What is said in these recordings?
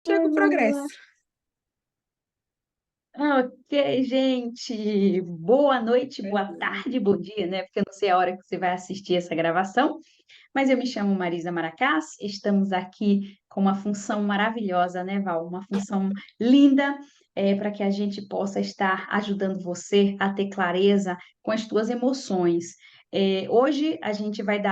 Chega o progresso. Ok, gente. Boa noite, boa tarde, bom dia, né? Porque eu não sei a hora que você vai assistir essa gravação, mas eu me chamo Marisa Maracás. Estamos aqui com uma função maravilhosa, né, Val? Uma função linda, para que a gente possa estar ajudando você a ter clareza com as suas emoções. Hoje a gente vai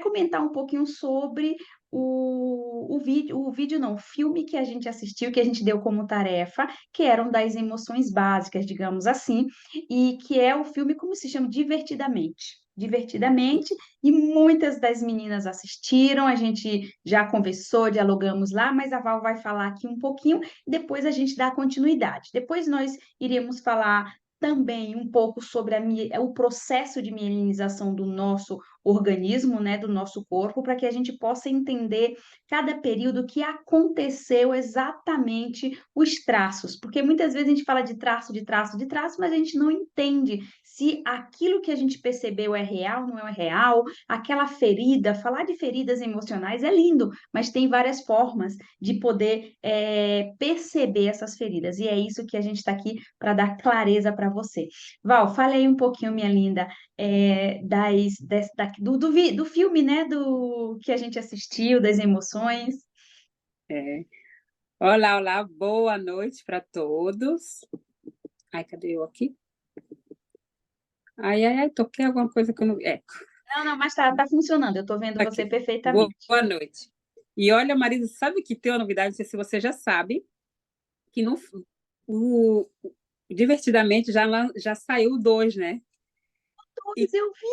comentar um pouquinho sobre o vídeo não, o filme que a gente assistiu, que a gente deu como tarefa, que eram das emoções básicas, digamos assim, e que é o filme, como se chama? Divertidamente. Divertidamente, e muitas das meninas assistiram, a gente já conversou, dialogamos lá, mas a Val vai falar aqui um pouquinho, depois a gente dá continuidade. Depois nós iremos falar também um pouco sobre o processo de mielinização do nosso organismo, né, do nosso corpo, para que a gente possa entender cada período que aconteceu exatamente os traços, porque muitas vezes a gente fala de traço, de traço, de traço, mas a gente não entende se aquilo que a gente percebeu é real, não é real, aquela ferida, falar de feridas emocionais é lindo, mas tem várias formas de poder perceber essas feridas, e é isso que a gente está aqui para dar clareza para você. Val, fale aí um pouquinho, minha linda, do filme, né, do que a gente assistiu, das emoções. É. Olá, olá, boa noite para todos. Ai, cadê eu aqui? Ai, toquei alguma coisa que eu não. Não, não, mas tá funcionando, eu estou vendo você Aqui. Boa perfeitamente. noite. E olha, Marisa, sabe que tem uma novidade? Não sei se você já sabe, que no, o, Divertidamente já saiu o 2, né? E, Pois eu vi.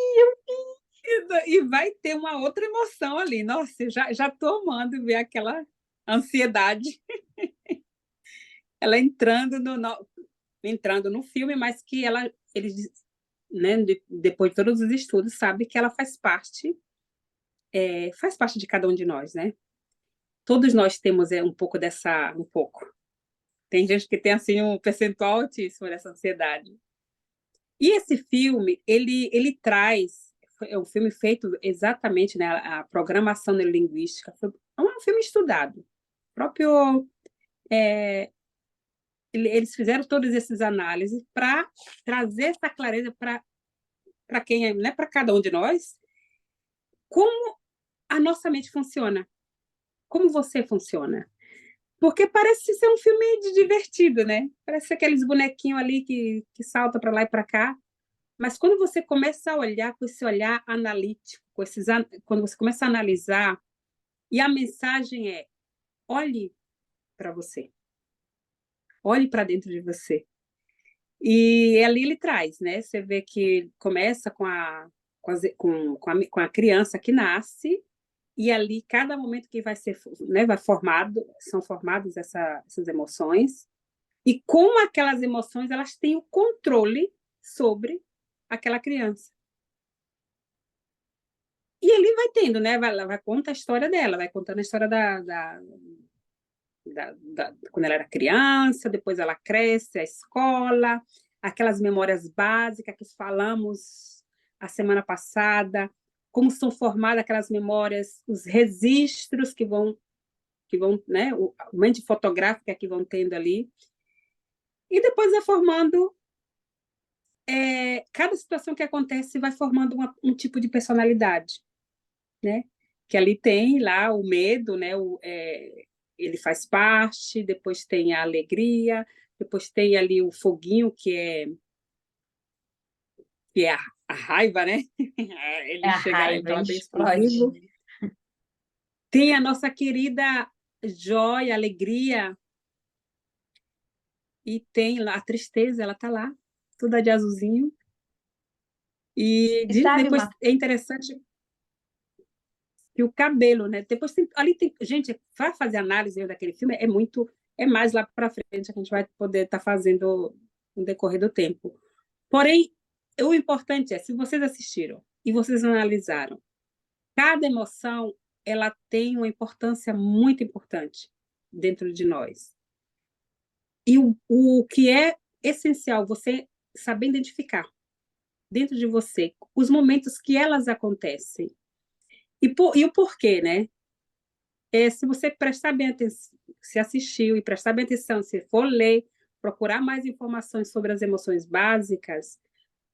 e vai ter uma outra emoção ali. Nossa, eu já estou amando ver aquela ansiedade, ela entrando no filme, mas que eles, né, depois de todos os estudos, sabe que ela faz parte de cada um de nós, né? Todos nós temos um pouco. Tem gente que tem assim um percentual altíssimo dessa ansiedade. E esse filme, ele traz, é um filme feito exatamente, né, a programação neurolinguística, é um filme estudado. Próprio, eles fizeram todas essas análises para trazer essa clareza para quem é, né, para cada um de nós, como a nossa mente funciona, como você funciona. Porque parece ser um filme divertido, né? Parece aqueles bonequinhos ali que salta para lá e para cá. Mas quando você começa a olhar com esse olhar analítico, quando você começa a analisar, e a mensagem é: olhe para você, olhe para dentro de você. E ali ele traz, né? Você vê que começa com a criança que nasce, e ali, cada momento que vai ser, né, são formadas essas emoções, e como aquelas emoções elas têm o controle sobre aquela criança. E ele vai tendo, né? Vai contar a história dela, vai contando a história quando ela era criança, depois ela cresce, a escola, aquelas memórias básicas que falamos a semana passada, como são formadas aquelas memórias, os registros que vão, né? A mente fotográfica que vão tendo ali. E depois vai formando, cada situação que acontece vai formando um tipo de personalidade, né? Que ali tem lá o medo, né? Ele faz parte, depois tem a alegria, depois tem ali o foguinho, que é a raiva, né? É Ele a chega lá, raiva, então ele é bem explode. explosivo. Tem a nossa querida joia, alegria, e tem lá a tristeza, ela tá lá, toda de azulzinho. E E sabe depois uma é interessante que o cabelo, né? Depois ali tem, gente, vai fazer análise daquele filme é mais lá para frente que a gente vai poder estar fazendo no decorrer do tempo. Porém, o importante é, se vocês assistiram e vocês analisaram, cada emoção ela tem uma importância muito importante dentro de nós. E o que é essencial você saber identificar dentro de você os momentos que elas acontecem e o porquê, né? Se você prestar bem atenção, se assistiu e prestar bem atenção, se for ler, procurar mais informações sobre as emoções básicas,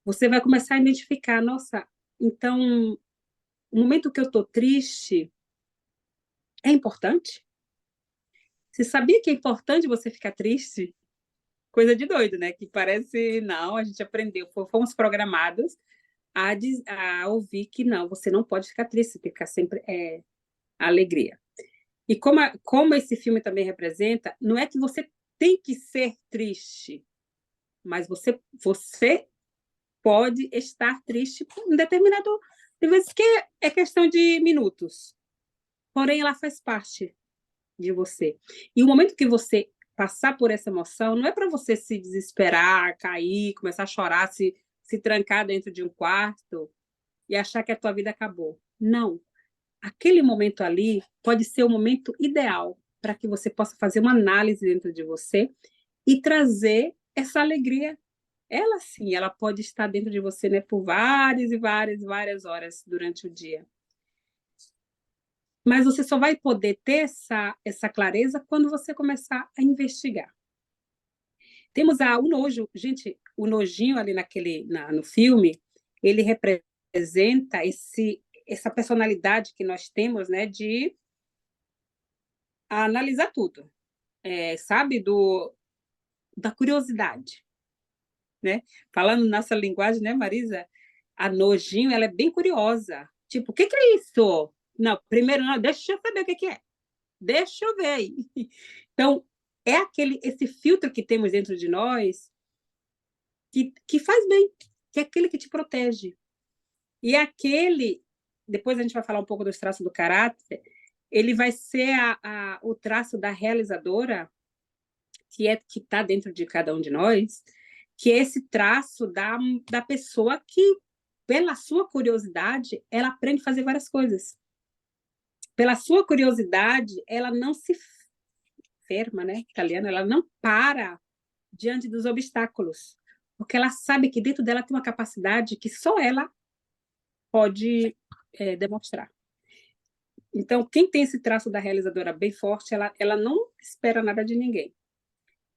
você vai começar a identificar, nossa, então, o momento que eu estou triste é importante? Você sabia que é importante você ficar triste? Coisa de doido, né? Que parece, não, a gente aprendeu, fomos programados a ouvir que não, você não pode ficar triste, ficar sempre alegria. E como esse filme também representa, não é que você tem que ser triste, mas você pode estar triste por um determinado. Tem vezes que é questão de minutos, porém ela faz parte de você. E o momento que você passar por essa emoção, não é para você se desesperar, cair, começar a chorar, se trancar dentro de um quarto e achar que a tua vida acabou. Não. Aquele momento ali pode ser o momento ideal para que você possa fazer uma análise dentro de você e trazer essa alegria. Ela sim, ela pode estar dentro de você, né, por várias e várias, várias horas durante o dia. Mas você só vai poder ter essa clareza quando você começar a investigar. Temos o nojo. Gente, o nojinho ali no filme, ele representa essa personalidade que nós temos, né, de analisar tudo, sabe, da curiosidade, né? Falando nossa linguagem, né, Marisa? A nojinho, ela é bem curiosa. Tipo, o que é isso? Não, primeiro não, deixa eu saber o que é. Deixa eu ver. Então, é esse filtro que temos dentro de nós que faz bem, que é aquele que te protege. E depois a gente vai falar um pouco dos traços do caráter, ele vai ser o traço da realizadora, que está dentro de cada um de nós, que é esse traço da pessoa que, pela sua curiosidade, ela aprende a fazer várias coisas. Pela sua curiosidade, ela não se ferma, né? Italiana, ela não para diante dos obstáculos, porque ela sabe que dentro dela tem uma capacidade que só ela pode demonstrar. Então, quem tem esse traço da realizadora bem forte, ela não espera nada de ninguém.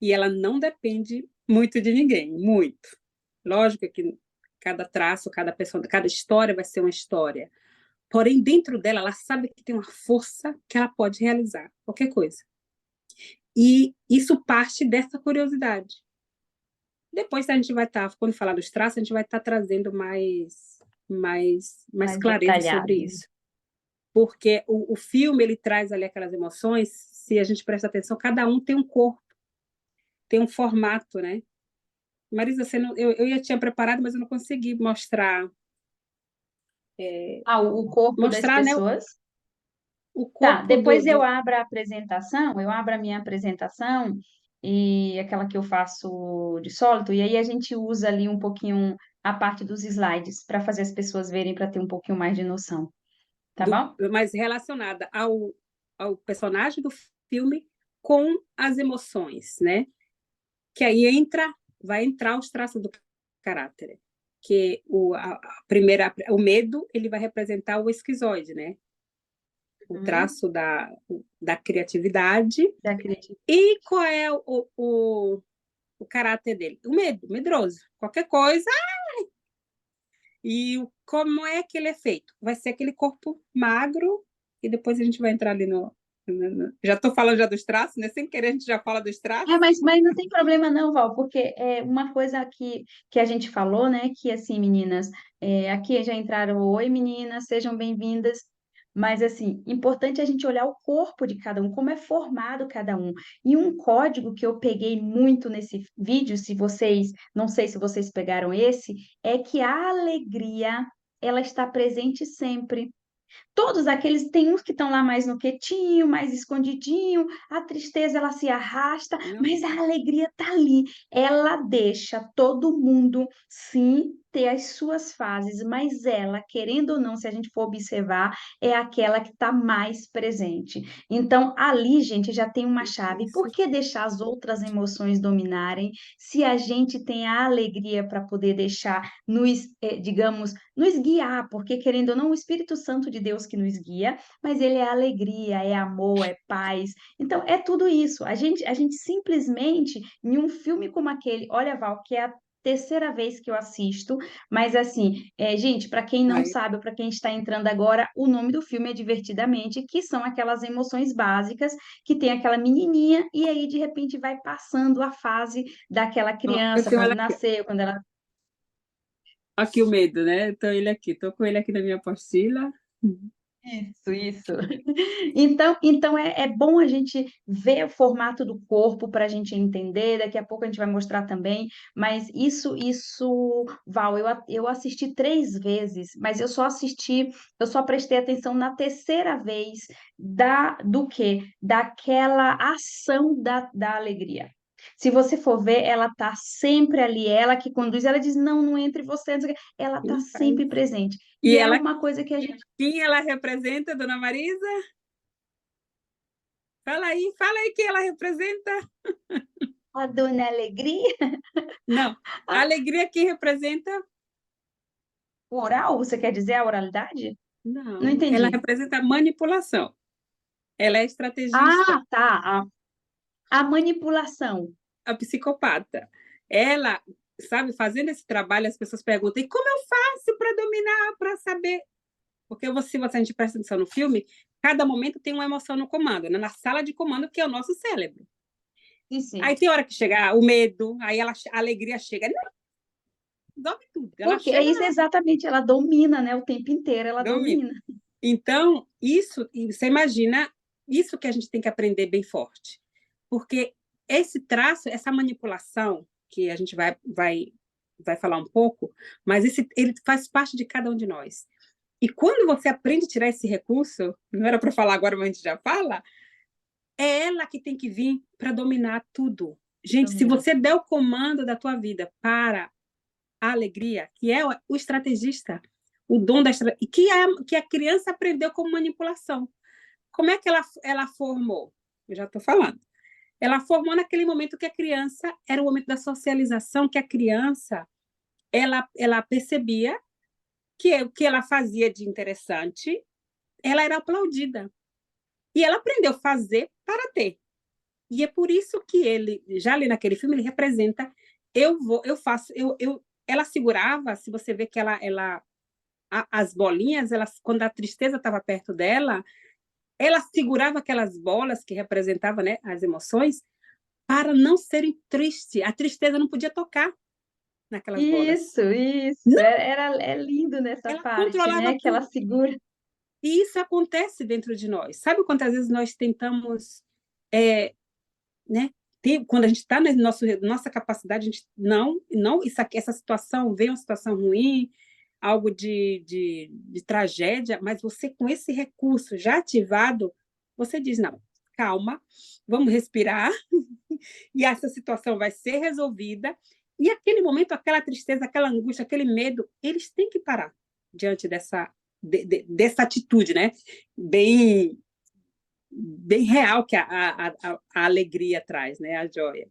E ela não depende muito de ninguém, muito. Lógico que cada traço, cada pessoa, cada história vai ser uma história. Porém, dentro dela, ela sabe que tem uma força que ela pode realizar qualquer coisa. E isso parte dessa curiosidade. Depois a gente vai estar, quando falar dos traços, a gente vai estar trazendo mais clareza detalhado, sobre né? isso. Porque o filme, ele traz ali aquelas emoções, se a gente presta atenção, cada um tem um corpo, tem um formato, né? Marisa, eu já tinha preparado, mas eu não consegui mostrar. O corpo das Mostrar, né, pessoas. o Tá, corpo depois eu abro a minha apresentação e aquela que eu faço de sólido, e aí a gente usa ali um pouquinho a parte dos slides para fazer as pessoas verem, para ter um pouquinho mais de noção, tá bom? mais relacionada ao personagem do filme com as emoções, né? Que aí vai entrar os traços do caráter, que o medo, ele vai representar o esquizoide, né? O traço da criatividade. Da criatividade. E qual é o caráter dele? O medo, medroso. Qualquer coisa. E como é que ele é feito? Vai ser aquele corpo magro, e depois a gente vai entrar ali já estou falando já dos traços, né? Sem querer a gente já fala dos traços. Mas não tem problema não, Val, porque é uma coisa que a gente falou, né? Que assim, meninas, aqui já entraram, oi meninas, sejam bem-vindas. Mas assim, importante a gente olhar o corpo de cada um, como é formado cada um. E um código que eu peguei muito nesse vídeo, não sei se vocês pegaram esse, é que a alegria, ela está presente sempre. Todos aqueles, tem uns que estão lá mais no quietinho, mais escondidinho, a tristeza ela se arrasta, Não. mas a alegria tá ali. Ela deixa todo mundo, sim, ter as suas fases, mas ela, querendo ou não, se a gente for observar, é aquela que está mais presente. Então, ali, gente, já tem uma chave. Por Isso. que deixar as outras emoções dominarem se a gente tem a alegria para poder deixar nos, digamos, nos guiar? Porque, querendo ou não, o Espírito Santo de Deus que nos guia, mas ele é alegria, é amor, é paz. Então, é tudo isso. A gente simplesmente, em um filme como aquele, olha, Val, que é a terceira vez que eu assisto, mas assim, gente, para quem não Aí, sabe, ou para quem está entrando agora, o nome do filme é Divertidamente, que são aquelas emoções básicas que tem aquela menininha e aí de repente vai passando a fase daquela ó, eu criança tenho quando ela aqui. nasceu, quando ela Aqui o medo, né? Então ele aqui, tô com ele aqui na minha apostila. isso. Então é bom a gente ver o formato do corpo para a gente entender. Daqui a pouco a gente vai mostrar também. Mas Val, eu assisti 3 vezes, mas eu só prestei atenção na terceira vez do quê? Daquela ação da alegria. Se você for ver, ela tá sempre ali, ela que conduz, ela diz, não, não entre você, não sei o quê. Ela tá Não faz. sempre presente. E E é ela, uma coisa que a gente quem ela representa, Dona Marisa? Fala aí quem ela representa. A Dona Alegria? Não, a alegria quem representa? O oral, você quer dizer a oralidade? Não Não, ela entendi. representa a manipulação. Ela é estrategista, Ah, tá. A manipulação. a psicopata. Ela, sabe, fazendo esse trabalho, as pessoas perguntam: e como eu faço para dominar, para saber? Porque se você a gente presta atenção no filme, cada momento tem uma emoção no comando, né? Na sala de comando, que é o nosso cérebro. Sim, Aí sim. tem hora que chega o medo, aí a alegria chega, não, dorme tudo. Ela Porque é chega, isso exatamente, ela domina, né? O tempo inteiro ela domina. domina. Então, isso, e você imagina, isso que a gente tem que aprender bem forte. Porque esse traço, essa manipulação, que a gente vai falar um pouco, mas ele faz parte de cada um de nós. E quando você aprende a tirar esse recurso, não era para falar agora, mas a gente já fala, é ela que tem que vir para dominar tudo. Gente, se Dominar. você der o comando da tua vida para a alegria, que é o estrategista, o dom da estratégia, que a criança aprendeu como manipulação. Como é que ela formou? Eu já estou falando. Ela formou naquele momento que a criança era o momento da socialização, que a criança ela percebia que o que ela fazia de interessante, ela era aplaudida. E ela aprendeu a fazer para ter. E é por isso que ele, já ali naquele filme, ele representa eu faço, ela segurava, se você vê que as bolinhas, quando a tristeza estava perto dela, ela segurava aquelas bolas que representavam, né, as emoções, para não serem tristes. A tristeza não podia tocar naquelas bolas. Isso. Não, É lindo nessa ela parte, controlava né? Que ela tudo. segura. E isso acontece dentro de nós. Sabe quantas vezes nós tentamos, é, né? Quando a gente está na nossa capacidade, a gente não essa situação veio uma situação ruim, algo de tragédia, mas você com esse recurso já ativado, você diz, não, calma, vamos respirar, e essa situação vai ser resolvida, e aquele momento, aquela tristeza, aquela angústia, aquele medo, eles têm que parar diante dessa atitude, né? Bem bem real que a alegria traz, né? A joia.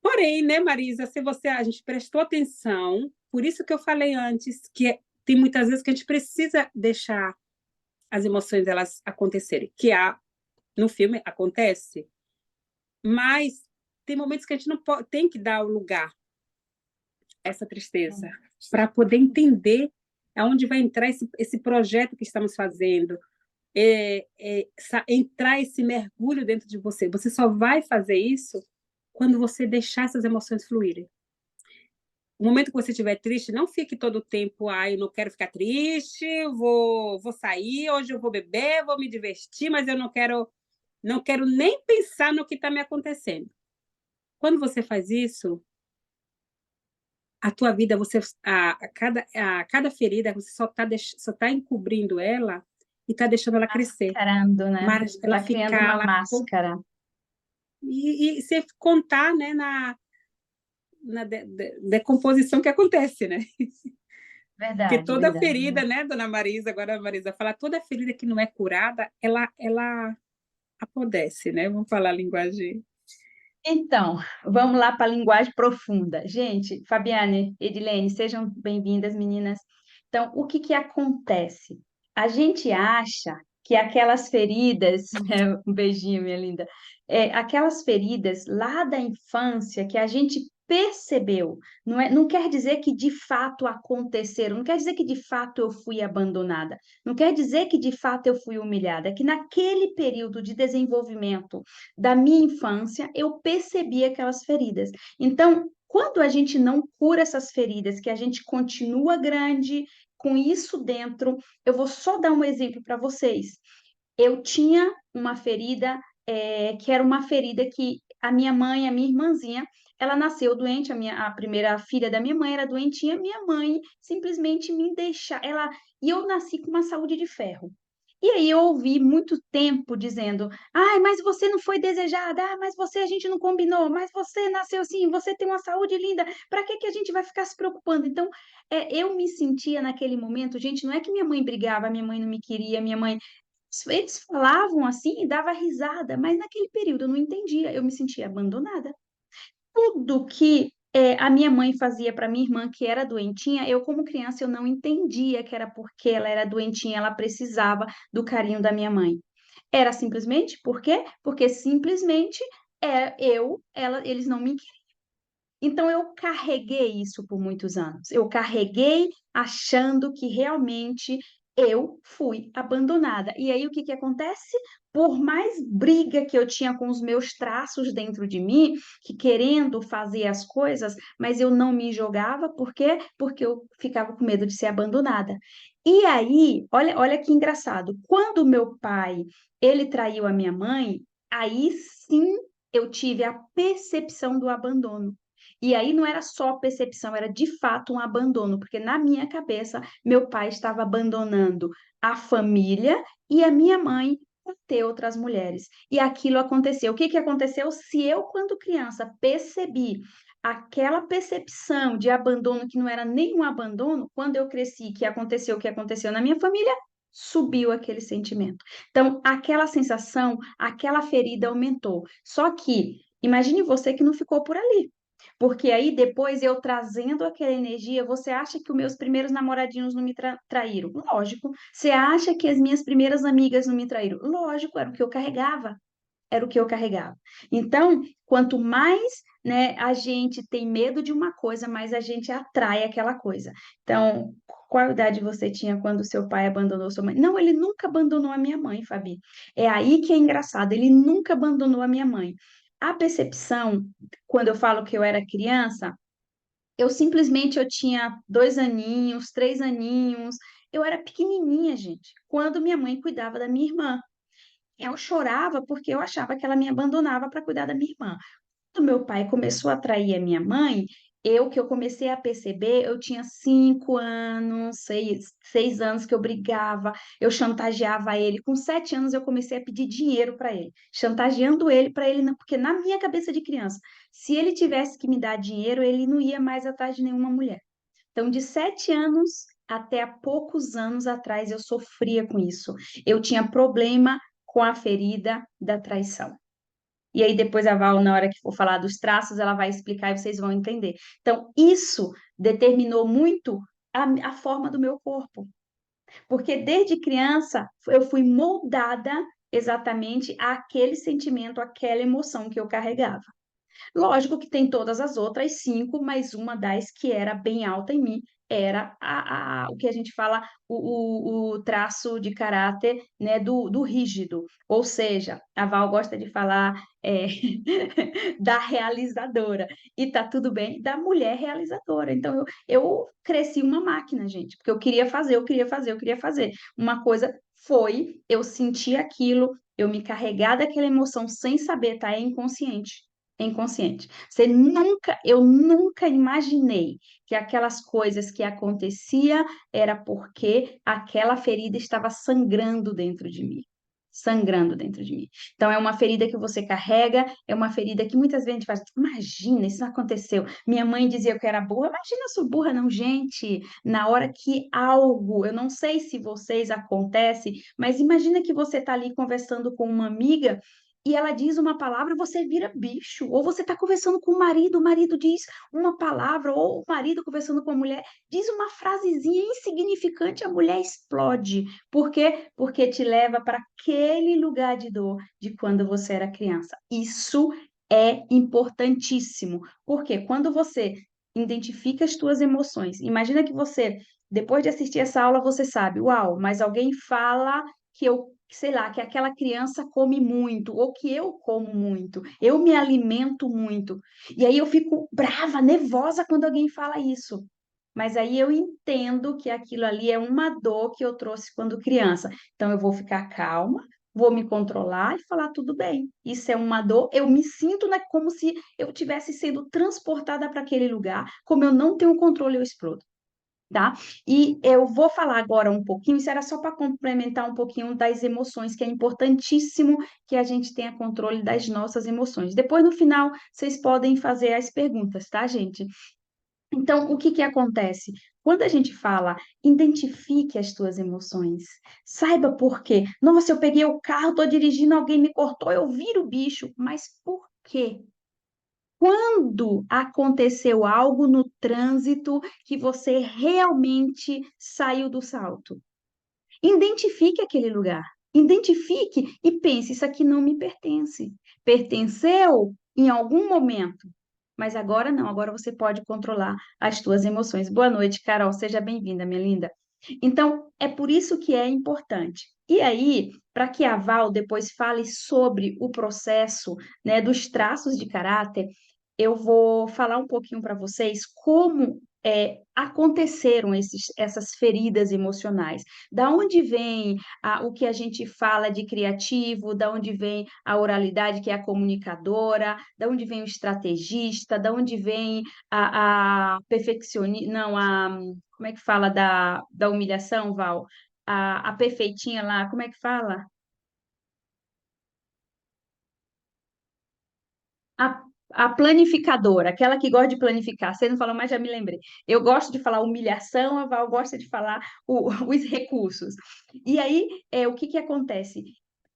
Porém, né, Marisa, se você a gente prestou atenção, por isso que eu falei antes que tem muitas vezes que a gente precisa deixar as emoções elas acontecerem, que no filme acontece, mas tem momentos que a gente não pode, tem que dar o lugar a essa tristeza para poder entender aonde vai entrar esse projeto que estamos fazendo, entrar esse mergulho dentro de você. Você só vai fazer isso quando você deixar essas emoções fluírem. O momento que você estiver triste, não fique todo o tempo, eu não quero ficar triste, vou sair, hoje eu vou beber, vou me divertir, mas eu não quero nem pensar no que está me acontecendo. Quando você faz isso, a tua vida, a cada ferida, você só tá encobrindo ela e está deixando ela crescer. Caramba, né? Mas ela Vai criando ficar uma lá máscara. e você contar, né, na decomposição que acontece, né? Porque Verdade, toda verdade. ferida, né, dona Marisa, agora a Marisa fala, toda ferida que não é curada, ela apodrece, né? Vamos falar a linguagem. Então, vamos lá para a linguagem profunda. Gente, Fabiane, Edilene, sejam bem-vindas, meninas. Então, o que que acontece? A gente acha que aquelas feridas, né, um beijinho, minha linda, aquelas feridas lá da infância que a gente percebeu, não quer dizer que de fato aconteceram, não quer dizer que de fato eu fui abandonada, não quer dizer que de fato eu fui humilhada, é que naquele período de desenvolvimento da minha infância, eu percebi aquelas feridas. Então, quando a gente não cura essas feridas, que a gente continua grande com isso dentro, eu vou só dar um exemplo para vocês. Eu tinha uma ferida, que era uma ferida que a minha mãe, a minha irmãzinha, ela nasceu doente, a primeira filha da minha mãe era doentinha, minha mãe simplesmente me deixar, e eu nasci com uma saúde de ferro. E aí eu ouvi muito tempo dizendo, ai, mas você não foi desejada, ah, mas você a gente não combinou, mas você nasceu assim, você tem uma saúde linda, para que que a gente vai ficar se preocupando? Então, eu me sentia naquele momento, gente, não é que minha mãe brigava, minha mãe não me queria, minha mãe eles falavam assim e dava risada, mas naquele período eu não entendia, eu me sentia abandonada. Tudo que a minha mãe fazia para minha irmã, que era doentinha, eu, como criança, eu não entendia que era porque ela era doentinha, ela precisava do carinho da minha mãe. Era simplesmente, por quê? Porque simplesmente eles não me. Então, eu carreguei isso por muitos anos. Eu carreguei achando que realmente eu fui abandonada. E aí, o que que acontece? Por mais briga que eu tinha com os meus traços dentro de mim, que querendo fazer as coisas, mas eu não me jogava, por quê? Porque eu ficava com medo de ser abandonada. E aí, olha que engraçado, quando meu pai, ele traiu a minha mãe, aí sim eu tive a percepção do abandono. E aí não era só percepção, era de fato um abandono, porque na minha cabeça, meu pai estava abandonando a família e a minha mãe por ter outras mulheres. E aquilo aconteceu. O que que aconteceu? Se eu, quando criança, percebi aquela percepção de abandono que não era nenhum abandono, quando eu cresci, que aconteceu o que aconteceu na minha família, subiu aquele sentimento. Então, aquela sensação, aquela ferida aumentou. Só que imagine você que não ficou por ali. Porque aí depois eu trazendo aquela energia, você acha que os meus primeiros namoradinhos não me traíram? Lógico. Você acha que as minhas primeiras amigas não me traíram? Lógico, era o que eu carregava. Era o que eu carregava. Então, quanto mais, né, a gente tem medo de uma coisa, mais a gente atrai aquela coisa. Então, qual idade você tinha quando seu pai abandonou sua mãe? Não, ele nunca abandonou a minha mãe, Fabi. É aí que é engraçado, ele nunca abandonou a minha mãe. A percepção, quando eu falo que eu era criança, eu tinha 2 aninhos, 3 aninhos, eu era pequenininha, gente, quando minha mãe cuidava da minha irmã. Eu chorava porque eu achava que ela me abandonava para cuidar da minha irmã. Quando meu pai começou a trair a minha mãe, que eu comecei a perceber, eu tinha 5 anos, 6 anos que eu brigava, eu chantageava ele. Com 7 anos eu comecei a pedir dinheiro para ele, chantageando ele para ele, porque na minha cabeça de criança, se ele tivesse que me dar dinheiro, ele não ia mais atrás de nenhuma mulher. Então, de 7 anos até há poucos anos atrás, eu sofria com isso. Eu tinha problema com a ferida da traição. E aí depois a Val, na hora que for falar dos traços, ela vai explicar e vocês vão entender. Então, isso determinou muito a forma do meu corpo, porque desde criança eu fui moldada exatamente àquele sentimento, àquela emoção que eu carregava. Lógico que tem todas as outras 5, mas uma das que era bem alta em mim era o que a gente fala, o traço de caráter, né, do rígido. Ou seja, a Val gosta de falar da realizadora. E tá tudo bem, da mulher realizadora. Então, eu cresci uma máquina, gente, porque eu queria fazer, eu queria fazer, eu queria fazer. Uma coisa foi, eu senti aquilo, eu me carregar daquela emoção sem saber, tá? É inconsciente. É inconsciente. Eu nunca imaginei que aquelas coisas que acontecia era porque aquela ferida estava sangrando dentro de mim. sangrando dentro de mim. Então, é uma ferida que você carrega, é uma ferida que muitas vezes a gente faz, imagina, isso não aconteceu. Minha mãe dizia que eu era burra, imagina, eu sou burra, não, gente. Na hora que algo, eu não sei se vocês acontece, mas imagina que você está ali conversando com uma amiga e ela diz uma palavra, você vira bicho. Ou você está conversando com o marido diz uma palavra, ou o marido conversando com a mulher, diz uma frasezinha insignificante, a mulher explode. Por quê? Porque te leva para aquele lugar de dor de quando você era criança. Isso é importantíssimo, porque quando você identifica as tuas emoções, imagina que você, depois de assistir essa aula, você sabe, uau, mas alguém fala que eu, sei lá, que aquela criança come muito, ou que eu como muito, eu me alimento muito. E aí eu fico brava, nervosa quando alguém fala isso. Mas aí eu entendo que aquilo ali é uma dor que eu trouxe quando criança. Então eu vou ficar calma, vou me controlar e falar tudo bem. Isso é uma dor, eu me sinto, né, como se eu tivesse sendo transportada para aquele lugar. Como eu não tenho controle, eu explodo. Tá? E eu vou falar agora um pouquinho, isso era só para complementar um pouquinho das emoções, que é importantíssimo que a gente tenha controle das nossas emoções. Depois, no final, vocês podem fazer as perguntas, tá, gente? Então, o que que acontece? Quando a gente fala, identifique as tuas emoções. Saiba por quê. Nossa, eu peguei o carro, estou dirigindo, alguém me cortou, eu viro o bicho. Mas por quê? Quando aconteceu algo no trânsito que você realmente saiu do salto? Identifique aquele lugar. Identifique e pense: isso aqui não me pertence. Pertenceu em algum momento, mas agora não, agora você pode controlar as suas emoções. Boa noite, Carol, seja bem-vinda, minha linda. Então, é por isso que é importante. E aí, para que a Val depois fale sobre o processo, né, dos traços de caráter, eu vou falar um pouquinho para vocês como aconteceram essas feridas emocionais. Da onde vem o que a gente fala de criativo, da onde vem a oralidade, que é a comunicadora, da onde vem o estrategista, da onde vem a perfeccionista, não, como é que fala da humilhação, Val? A perfeitinha lá, como é que fala? A, a planificadora, aquela que gosta de planificar. Você não falou, mas já me lembrei. Eu gosto de falar humilhação, a Val gosta de falar os recursos. E aí, o que que acontece?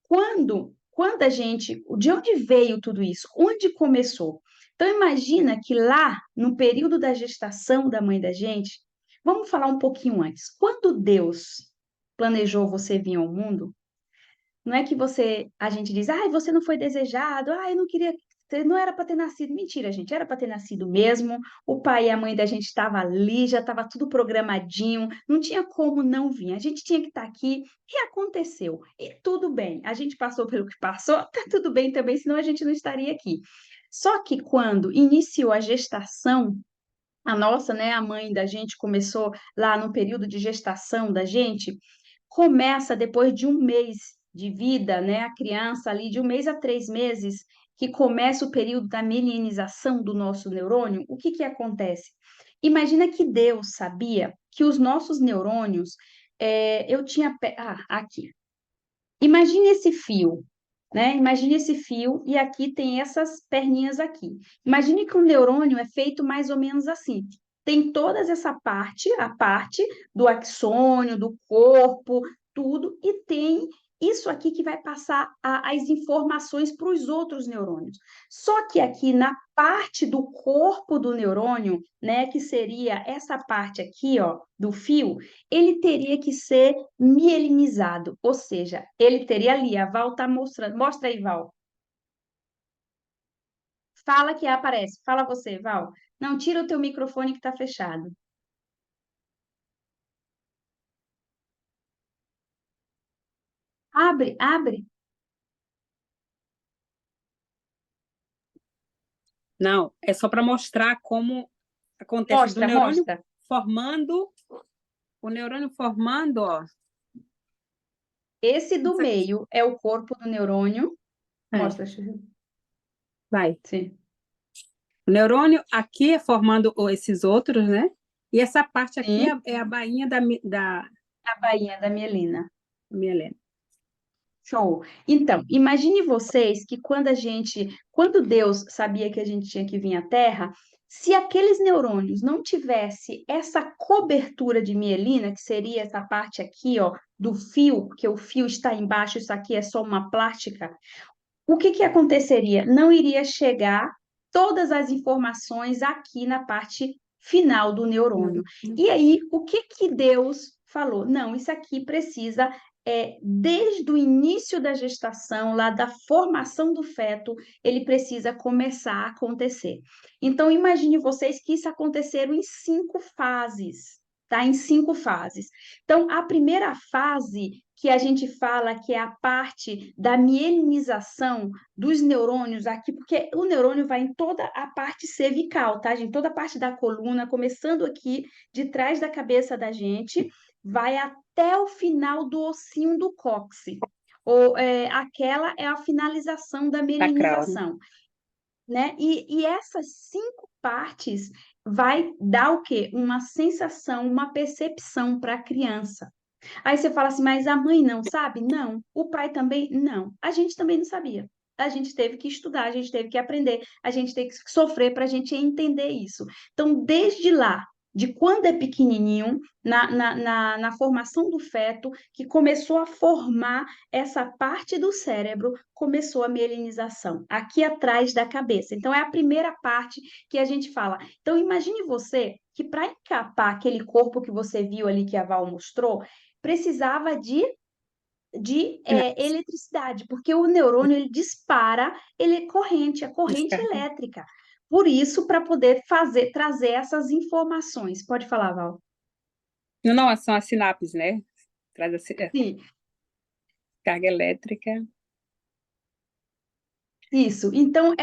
Quando a gente, de onde veio tudo isso? Onde começou? Então, imagina que lá, no período da gestação da mãe da gente, vamos falar um pouquinho antes. Quando Deus planejou você vir ao mundo, não é que a gente diz, ah, você não foi desejado, ah, eu não queria, você não era para ter nascido. Mentira, gente, era para ter nascido mesmo. O pai e a mãe da gente estavam ali, já estava tudo programadinho, não tinha como não vir. A gente tinha que estar aqui e aconteceu. E tudo bem, a gente passou pelo que passou, tá tudo bem também, senão a gente não estaria aqui. Só que quando iniciou a gestação, a nossa, né, a mãe da gente começou lá no período de gestação da gente, começa depois de um mês de vida, né, a criança ali de um mês a 3 meses, que começa o período da melinização do nosso neurônio, o que que acontece? Imagina que Deus sabia que os nossos neurônios, eu tinha, aqui, imagine esse fio, né? Imagine esse fio e aqui tem essas perninhas aqui. Imagine que um neurônio é feito mais ou menos assim. Tem todas essa parte, a parte do axônio, do corpo, tudo, e tem isso aqui que vai passar as informações para os outros neurônios. Só que aqui na parte do corpo do neurônio, né, que seria essa parte aqui, ó, do fio, ele teria que ser mielinizado, ou seja, ele teria ali, a Val está mostrando, mostra aí, Val. Fala que aparece, fala você, Val. Não, tira o teu microfone que está fechado. Abre, abre. Não, é só para mostrar como acontece do Mostra, neurônio mostra. formando, o neurônio formando, ó. Esse do Isso aqui. meio é o corpo do neurônio. É, Mostra, Xuxa. vai. Sim. O neurônio aqui é formando esses outros, né? E essa parte aqui Sim, é a bainha da a bainha da mielina. mielina. Show. Então, imagine vocês que quando Deus sabia que a gente tinha que vir à Terra, se aqueles neurônios não tivesse essa cobertura de mielina, que seria essa parte aqui, ó, do fio, porque o fio está embaixo, isso aqui é só uma plástica, o que que aconteceria? Não iria chegar todas as informações aqui na parte final do neurônio. E aí, o que que Deus falou? Não, isso aqui precisa, desde o início da gestação, lá da formação do feto, ele precisa começar a acontecer. Então, imagine vocês que isso aconteceram em 5 fases, tá? Em 5 fases. Então, a primeira fase que a gente fala que é a parte da mielinização dos neurônios aqui, porque o neurônio vai em toda a parte cervical, tá, gente? Toda a parte da coluna, começando aqui de trás da cabeça da gente, vai até o final do ossinho do cóccix. Aquela é a finalização da Sacral, né? mielinização, né? E essas 5 partes vai dar o quê? Uma sensação, uma percepção para a criança. Aí você fala assim, mas a mãe não sabe? Não. O pai também? Não. A gente também não sabia. A gente teve que estudar, a gente teve que aprender, a gente teve que sofrer para a gente entender isso. Então, desde lá, de quando é pequenininho, na formação do feto, que começou a formar essa parte do cérebro, começou a mielinização, aqui atrás da cabeça. Então, é a primeira parte que a gente fala. Então, imagine você que para encapar aquele corpo que você viu ali que a Val mostrou, precisava de Sinapse. eletricidade, porque o neurônio ele dispara, ele é corrente Descarga. elétrica. Por isso, para poder trazer essas informações. Pode falar, Val. Não, não, são as sinapses, né? Traz a Sim, carga elétrica. isso. Então,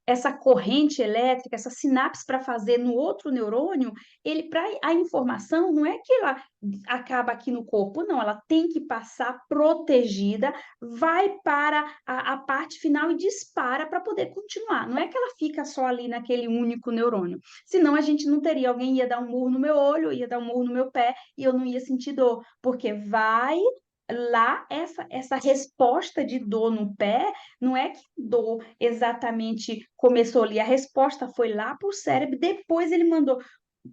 essa corrente elétrica, essa sinapse para fazer no outro neurônio, ele para a informação não é que ela acaba aqui no corpo, não, ela tem que passar protegida, vai para a parte final e dispara para poder continuar. Não é que ela fica só ali naquele único neurônio. Senão a gente não teria, alguém ia dar um murro no meu olho, ia dar um murro no meu pé e eu não ia sentir dor, porque vai lá essa resposta de dor no pé não é que dor exatamente começou ali, a resposta foi lá para o cérebro, depois ele mandou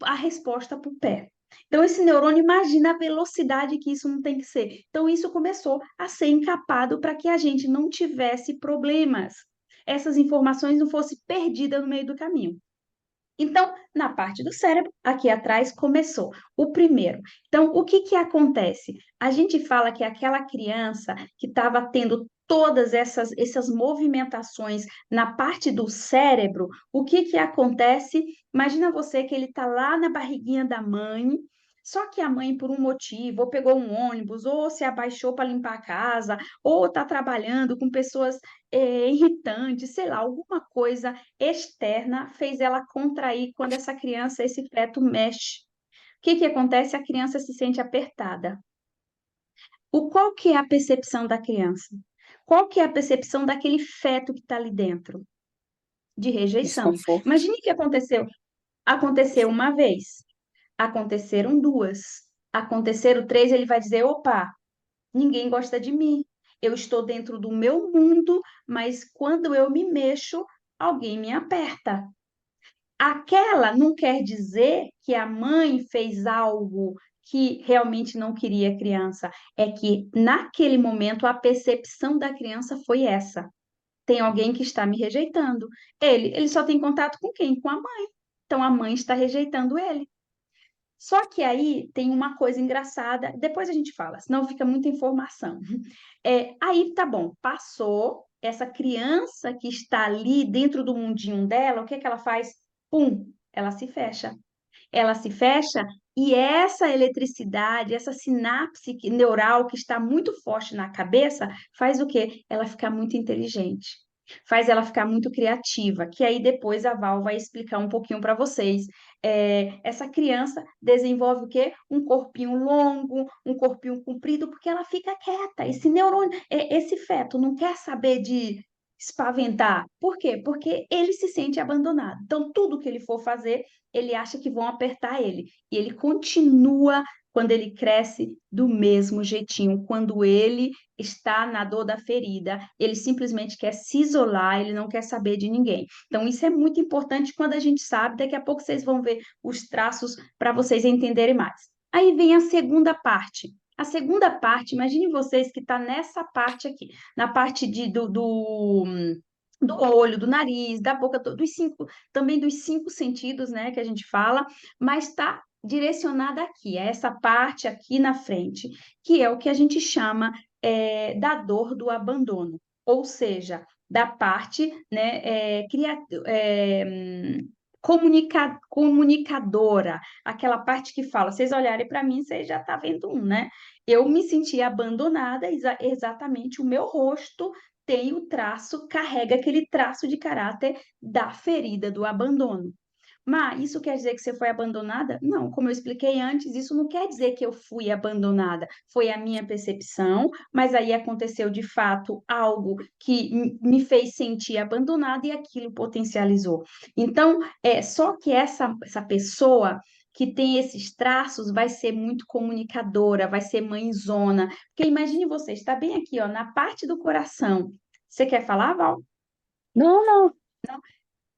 a resposta para o pé. Então, esse neurônio, imagina a velocidade que isso não tem que ser. Então, isso começou a ser encapado para que a gente não tivesse problemas, essas informações não fossem perdidas no meio do caminho. Então, na parte do cérebro, aqui atrás, começou o primeiro. Então, o que que acontece? A gente fala que aquela criança que estava tendo todas essas movimentações na parte do cérebro, o que que acontece? Imagina você que ele está lá na barriguinha da mãe, só que a mãe, por um motivo, ou pegou um ônibus, ou se abaixou para limpar a casa, ou está trabalhando com pessoas irritantes, sei lá, alguma coisa externa fez ela contrair quando essa criança, esse feto mexe. O que que acontece? A criança se sente apertada. Qual que é a percepção da criança? Qual que é a percepção daquele feto que está ali dentro? De rejeição. Desconforto. Imagine que aconteceu. Aconteceu uma vez, aconteceram duas, aconteceram três, ele vai dizer, opa, ninguém gosta de mim. Eu estou dentro do meu mundo, mas quando eu me mexo, alguém me aperta. Aquela não quer dizer que a mãe fez algo que realmente não queria a criança. É que naquele momento a percepção da criança foi essa. Tem alguém que está me rejeitando. Ele só tem contato com quem? Com a mãe. Então a mãe está rejeitando ele. Só que aí tem uma coisa engraçada, depois a gente fala, senão fica muita informação. Aí tá bom, passou, essa criança que está ali dentro do mundinho dela, o que que ela faz? Pum, ela se fecha. Ela se fecha e essa eletricidade, essa sinapse neural que está muito forte na cabeça, faz o quê? Ela ficar muito inteligente. Faz ela ficar muito criativa, que aí depois a Val vai explicar um pouquinho para vocês. Essa criança desenvolve o quê? Um corpinho longo, um corpinho comprido, porque ela fica quieta. Esse neurônio, esse feto não quer saber de espaventar. Por quê? Porque ele se sente abandonado. Então, tudo que ele for fazer, ele acha que vão apertar ele. E ele continua, quando ele cresce, do mesmo jeitinho. Quando ele está na dor da ferida, ele simplesmente quer se isolar, ele não quer saber de ninguém. Então, isso é muito importante quando a gente sabe. Daqui a pouco vocês vão ver os traços para vocês entenderem mais. Aí vem a segunda parte. A segunda parte, imagine vocês que está nessa parte aqui, na parte do olho, do nariz, da boca, dos cinco, também dos cinco sentidos, né, que a gente fala, mas está direcionada aqui, a essa parte aqui na frente, que é o que a gente chama da dor do abandono, ou seja, da parte, né, comunicadora, aquela parte que fala, vocês olharem para mim, vocês já estão vendo um, né? Eu me senti abandonada, exatamente o meu rosto tem o traço, carrega aquele traço de caráter da ferida do abandono. Mas isso quer dizer que você foi abandonada? Não, como eu expliquei antes, isso não quer dizer que eu fui abandonada. Foi a minha percepção, mas aí aconteceu de fato algo que me fez sentir abandonada e aquilo potencializou. Então, só que essa pessoa que tem esses traços vai ser muito comunicadora, vai ser mãezona. Porque imagine você, está bem aqui, ó, na parte do coração. Você quer falar, Val? Não, não.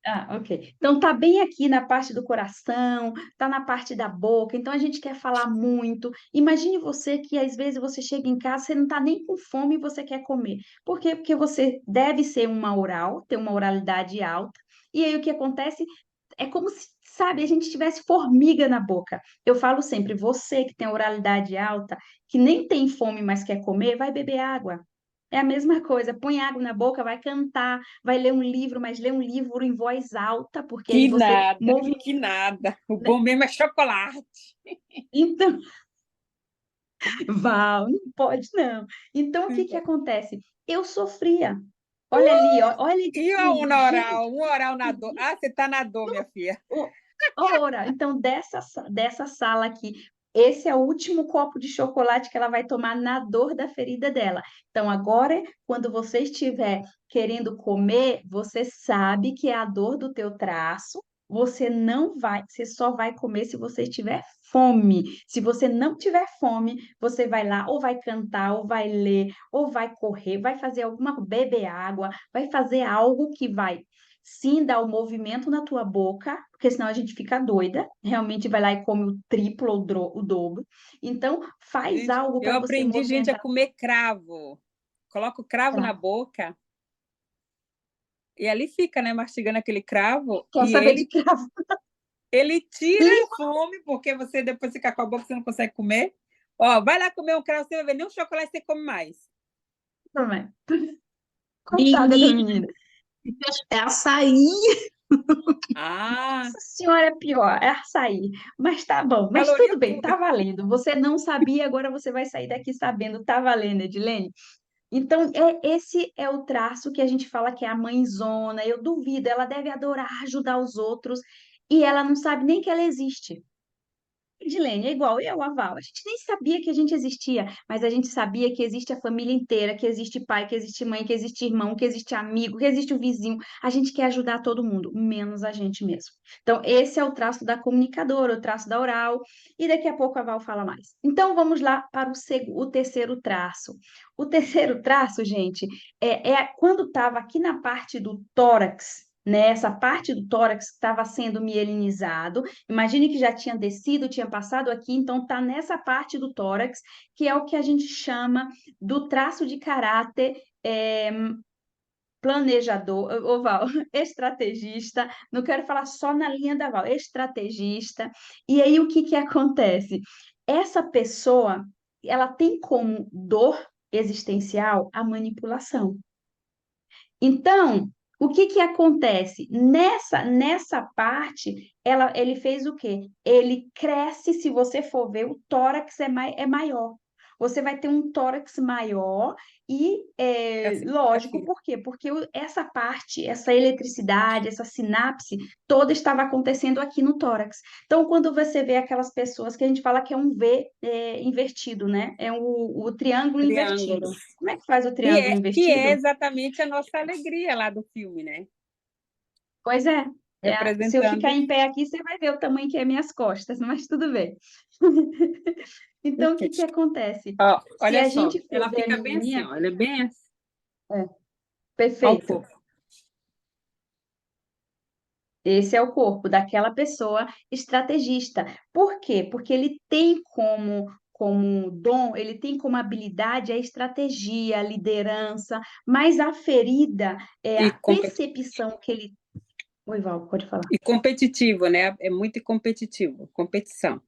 Ah, ok. Então tá bem aqui na parte do coração, tá na parte da boca, então a gente quer falar muito. Imagine você que às vezes você chega em casa, você não tá nem com fome e você quer comer. Por quê? Porque você deve ser uma oral, ter uma oralidade alta. E aí o que acontece é como se, sabe, a gente tivesse formiga na boca. Eu falo sempre, você que tem oralidade alta, que nem tem fome, mas quer comer, vai beber água. É a mesma coisa, põe água na boca, vai cantar, vai ler um livro, mas lê um livro em voz alta, porque aí Que você nada, move. que nada. O bom mesmo é chocolate. Então, Val, não pode não. Então, o que que acontece? Eu sofria. Olha ali, olha E aqui, gente, um oral na dor. Ah, você tá na dor, minha filha. ora, então dessa sala aqui, esse é o último copo de chocolate que ela vai tomar na dor da ferida dela. Então, agora, quando você estiver querendo comer, você sabe que é a dor do teu traço. Você não vai, você só vai comer se você tiver fome. Se você não tiver fome, você vai lá ou vai cantar, ou vai ler, ou vai correr, vai fazer alguma, beber água, vai fazer algo que vai sim dar o movimento na tua boca, porque senão a gente fica doida, realmente vai lá e come o triplo ou o dobro. Então, faz Gente, algo eu para você aprendi, gente, a movimentar. comer cravo. Coloca o cravo na boca e ali fica, né, mastigando aquele cravo Quer e saber de cravo? ele tira a fome, porque você depois fica com a boca, você não consegue comer. Ó, vai lá comer um cravo, você vai ver, nem um chocolate você come mais. Também. Coitada da Menina, menina. é açaí. Ah, Nossa senhora, é pior, é açaí. Mas tá bom, mas caloria tudo bem, pura. tá valendo. Você não sabia, agora você vai sair daqui sabendo, tá valendo, Edilene? Então, esse é o traço que a gente fala que é a mãezona. Eu duvido, ela deve adorar ajudar os outros e ela não sabe nem que ela existe. Edilene, é igual eu, a Val. A gente nem sabia que a gente existia, mas a gente sabia que existe a família inteira, que existe pai, que existe mãe, que existe irmão, que existe amigo, que existe o vizinho. A gente quer ajudar todo mundo, menos a gente mesmo. Então, esse é o traço da comunicadora, o traço da oral, e daqui a pouco a Val fala mais. Então, vamos lá para o terceiro traço. O terceiro traço, gente, é quando estava aqui na parte do tórax, né? Essa parte do tórax estava sendo mielinizado. Imagine que já tinha descido, tinha passado aqui, então está nessa parte do tórax, que é o que a gente chama do traço de caráter planejador, ô Val, estrategista, não quero falar só na linha da Val, estrategista. E aí o que que acontece? Essa pessoa, ela tem como dor existencial a manipulação. Então, o que que acontece? Nessa parte, ele fez o quê? Ele cresce, se você for ver, o tórax é maior. você vai ter um tórax maior e, Essa lógico, filha. por quê? Porque essa parte, essa eletricidade, essa sinapse toda estava acontecendo aqui no tórax. Então, quando você vê aquelas pessoas que a gente fala que é um V invertido, né? É o triângulo invertido. Triângulo. Como é que faz o Que triângulo que é invertido? exatamente a nossa alegria lá do filme, né? Pois é. Se eu ficar Representando. em pé aqui, você vai ver o tamanho que é minhas costas, mas tudo bem. Então, o que que acontece? Ó, Se olha a só, gente for ela ver a fica bem assim, menininha, ó. Ela é bem assim. é, Ó o perfeito. corpo. Esse é o corpo daquela pessoa estrategista. Por quê? Porque ele tem como dom, ele tem como habilidade a estratégia, a liderança, mas a ferida é E, a percepção que ele. Oi, Val, pode falar. e competitivo, né? É muito competitivo. Competição.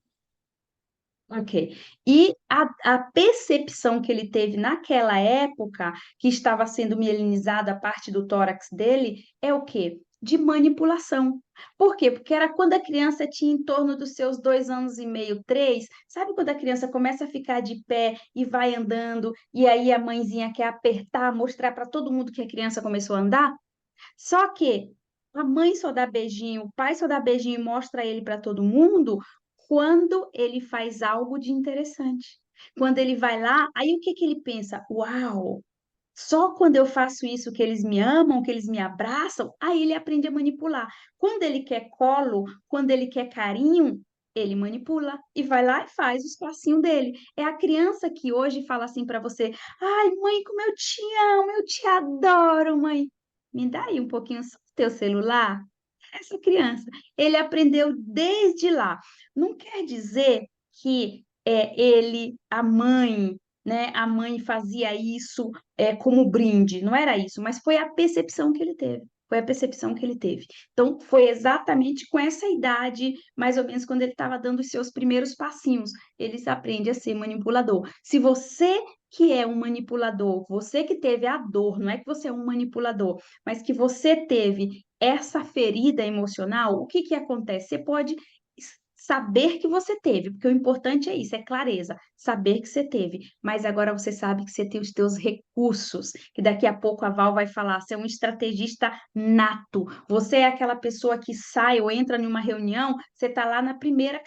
Ok. E a percepção que ele teve naquela época, que estava sendo mielinizada a parte do tórax dele, é o quê? De manipulação. Por quê? Porque era quando a criança tinha em torno dos seus 2 anos e meio, 3. Sabe quando a criança começa a ficar de pé e vai andando, e aí a mãezinha quer apertar, mostrar para todo mundo que a criança começou a andar? Só que a mãe só dá beijinho, o pai só dá beijinho e mostra ele para todo mundo quando ele faz algo de interessante. Quando ele vai lá, aí o que que ele pensa? Uau! Só quando eu faço isso que eles me amam, que eles me abraçam, aí ele aprende a manipular. Quando ele quer colo, quando ele quer carinho, ele manipula e vai lá e faz os passinhos dele. É a criança que hoje fala assim para você: Ai, mãe, como eu te amo, eu te adoro, mãe. Me dá aí um pouquinho só do teu celular. Essa criança, ele aprendeu desde lá. Não quer dizer que ele, a mãe, né? A mãe fazia isso como brinde, não era isso, mas foi a percepção que ele teve. Foi a percepção que ele teve. Então, foi exatamente com essa idade, mais ou menos quando ele estava dando os seus primeiros passinhos, ele aprende a ser manipulador. Se você que é um manipulador, você que teve a dor, não é que você é um manipulador, mas que você teve essa ferida emocional, o que que acontece? Você pode saber que você teve, porque o importante é isso, é clareza, saber que você teve, mas agora você sabe que você tem os teus recursos, que daqui a pouco a Val vai falar, você é um estrategista nato, você é aquela pessoa que sai ou entra em uma reunião, você está lá na primeira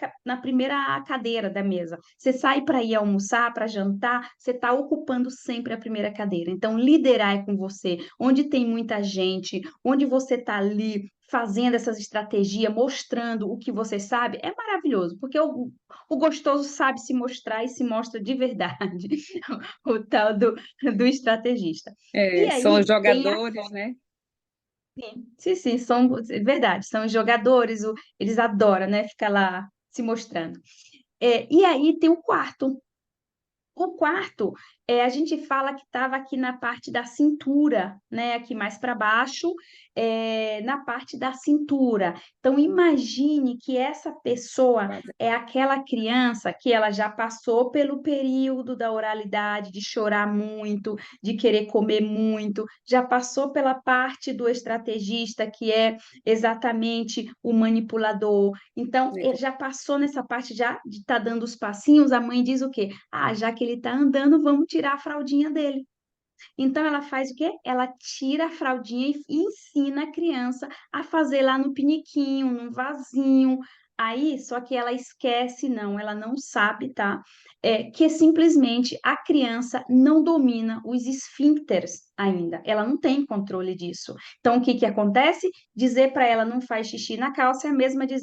cadeira da mesa, você sai para ir almoçar, para jantar, você está ocupando sempre a primeira cadeira, então liderar é com você, onde tem muita gente, onde você está ali, fazendo essas estratégias, mostrando o que você sabe, é maravilhoso, porque o gostoso sabe se mostrar e se mostra de verdade, o tal do estrategista. E São os aí tem a. jogadores, né? Sim, sim, são, é verdade, são os jogadores, eles adoram, né, ficar lá se mostrando. E aí tem o quarto. O quarto, a gente fala que estava aqui na parte da cintura, né? Aqui mais para baixo, na parte da cintura. Então, imagine que essa pessoa é aquela criança que ela já passou pelo período da oralidade, de chorar muito, de querer comer muito, já passou pela parte do estrategista, que é exatamente o manipulador. Então, ele já passou nessa parte já de estar dando os passinhos, a mãe diz o quê? Ah, já que ele está andando, vamos tirar a fraldinha dele. Então, ela faz o quê? Ela tira a fraldinha e ensina a criança a fazer lá no piniquinho, no vasinho. Aí, só que ela esquece, não, ela não sabe, tá? Que simplesmente a criança não domina os esfíncteres ainda. Ela não tem controle disso. Então, o que que acontece? Dizer para ela não faz xixi na calça é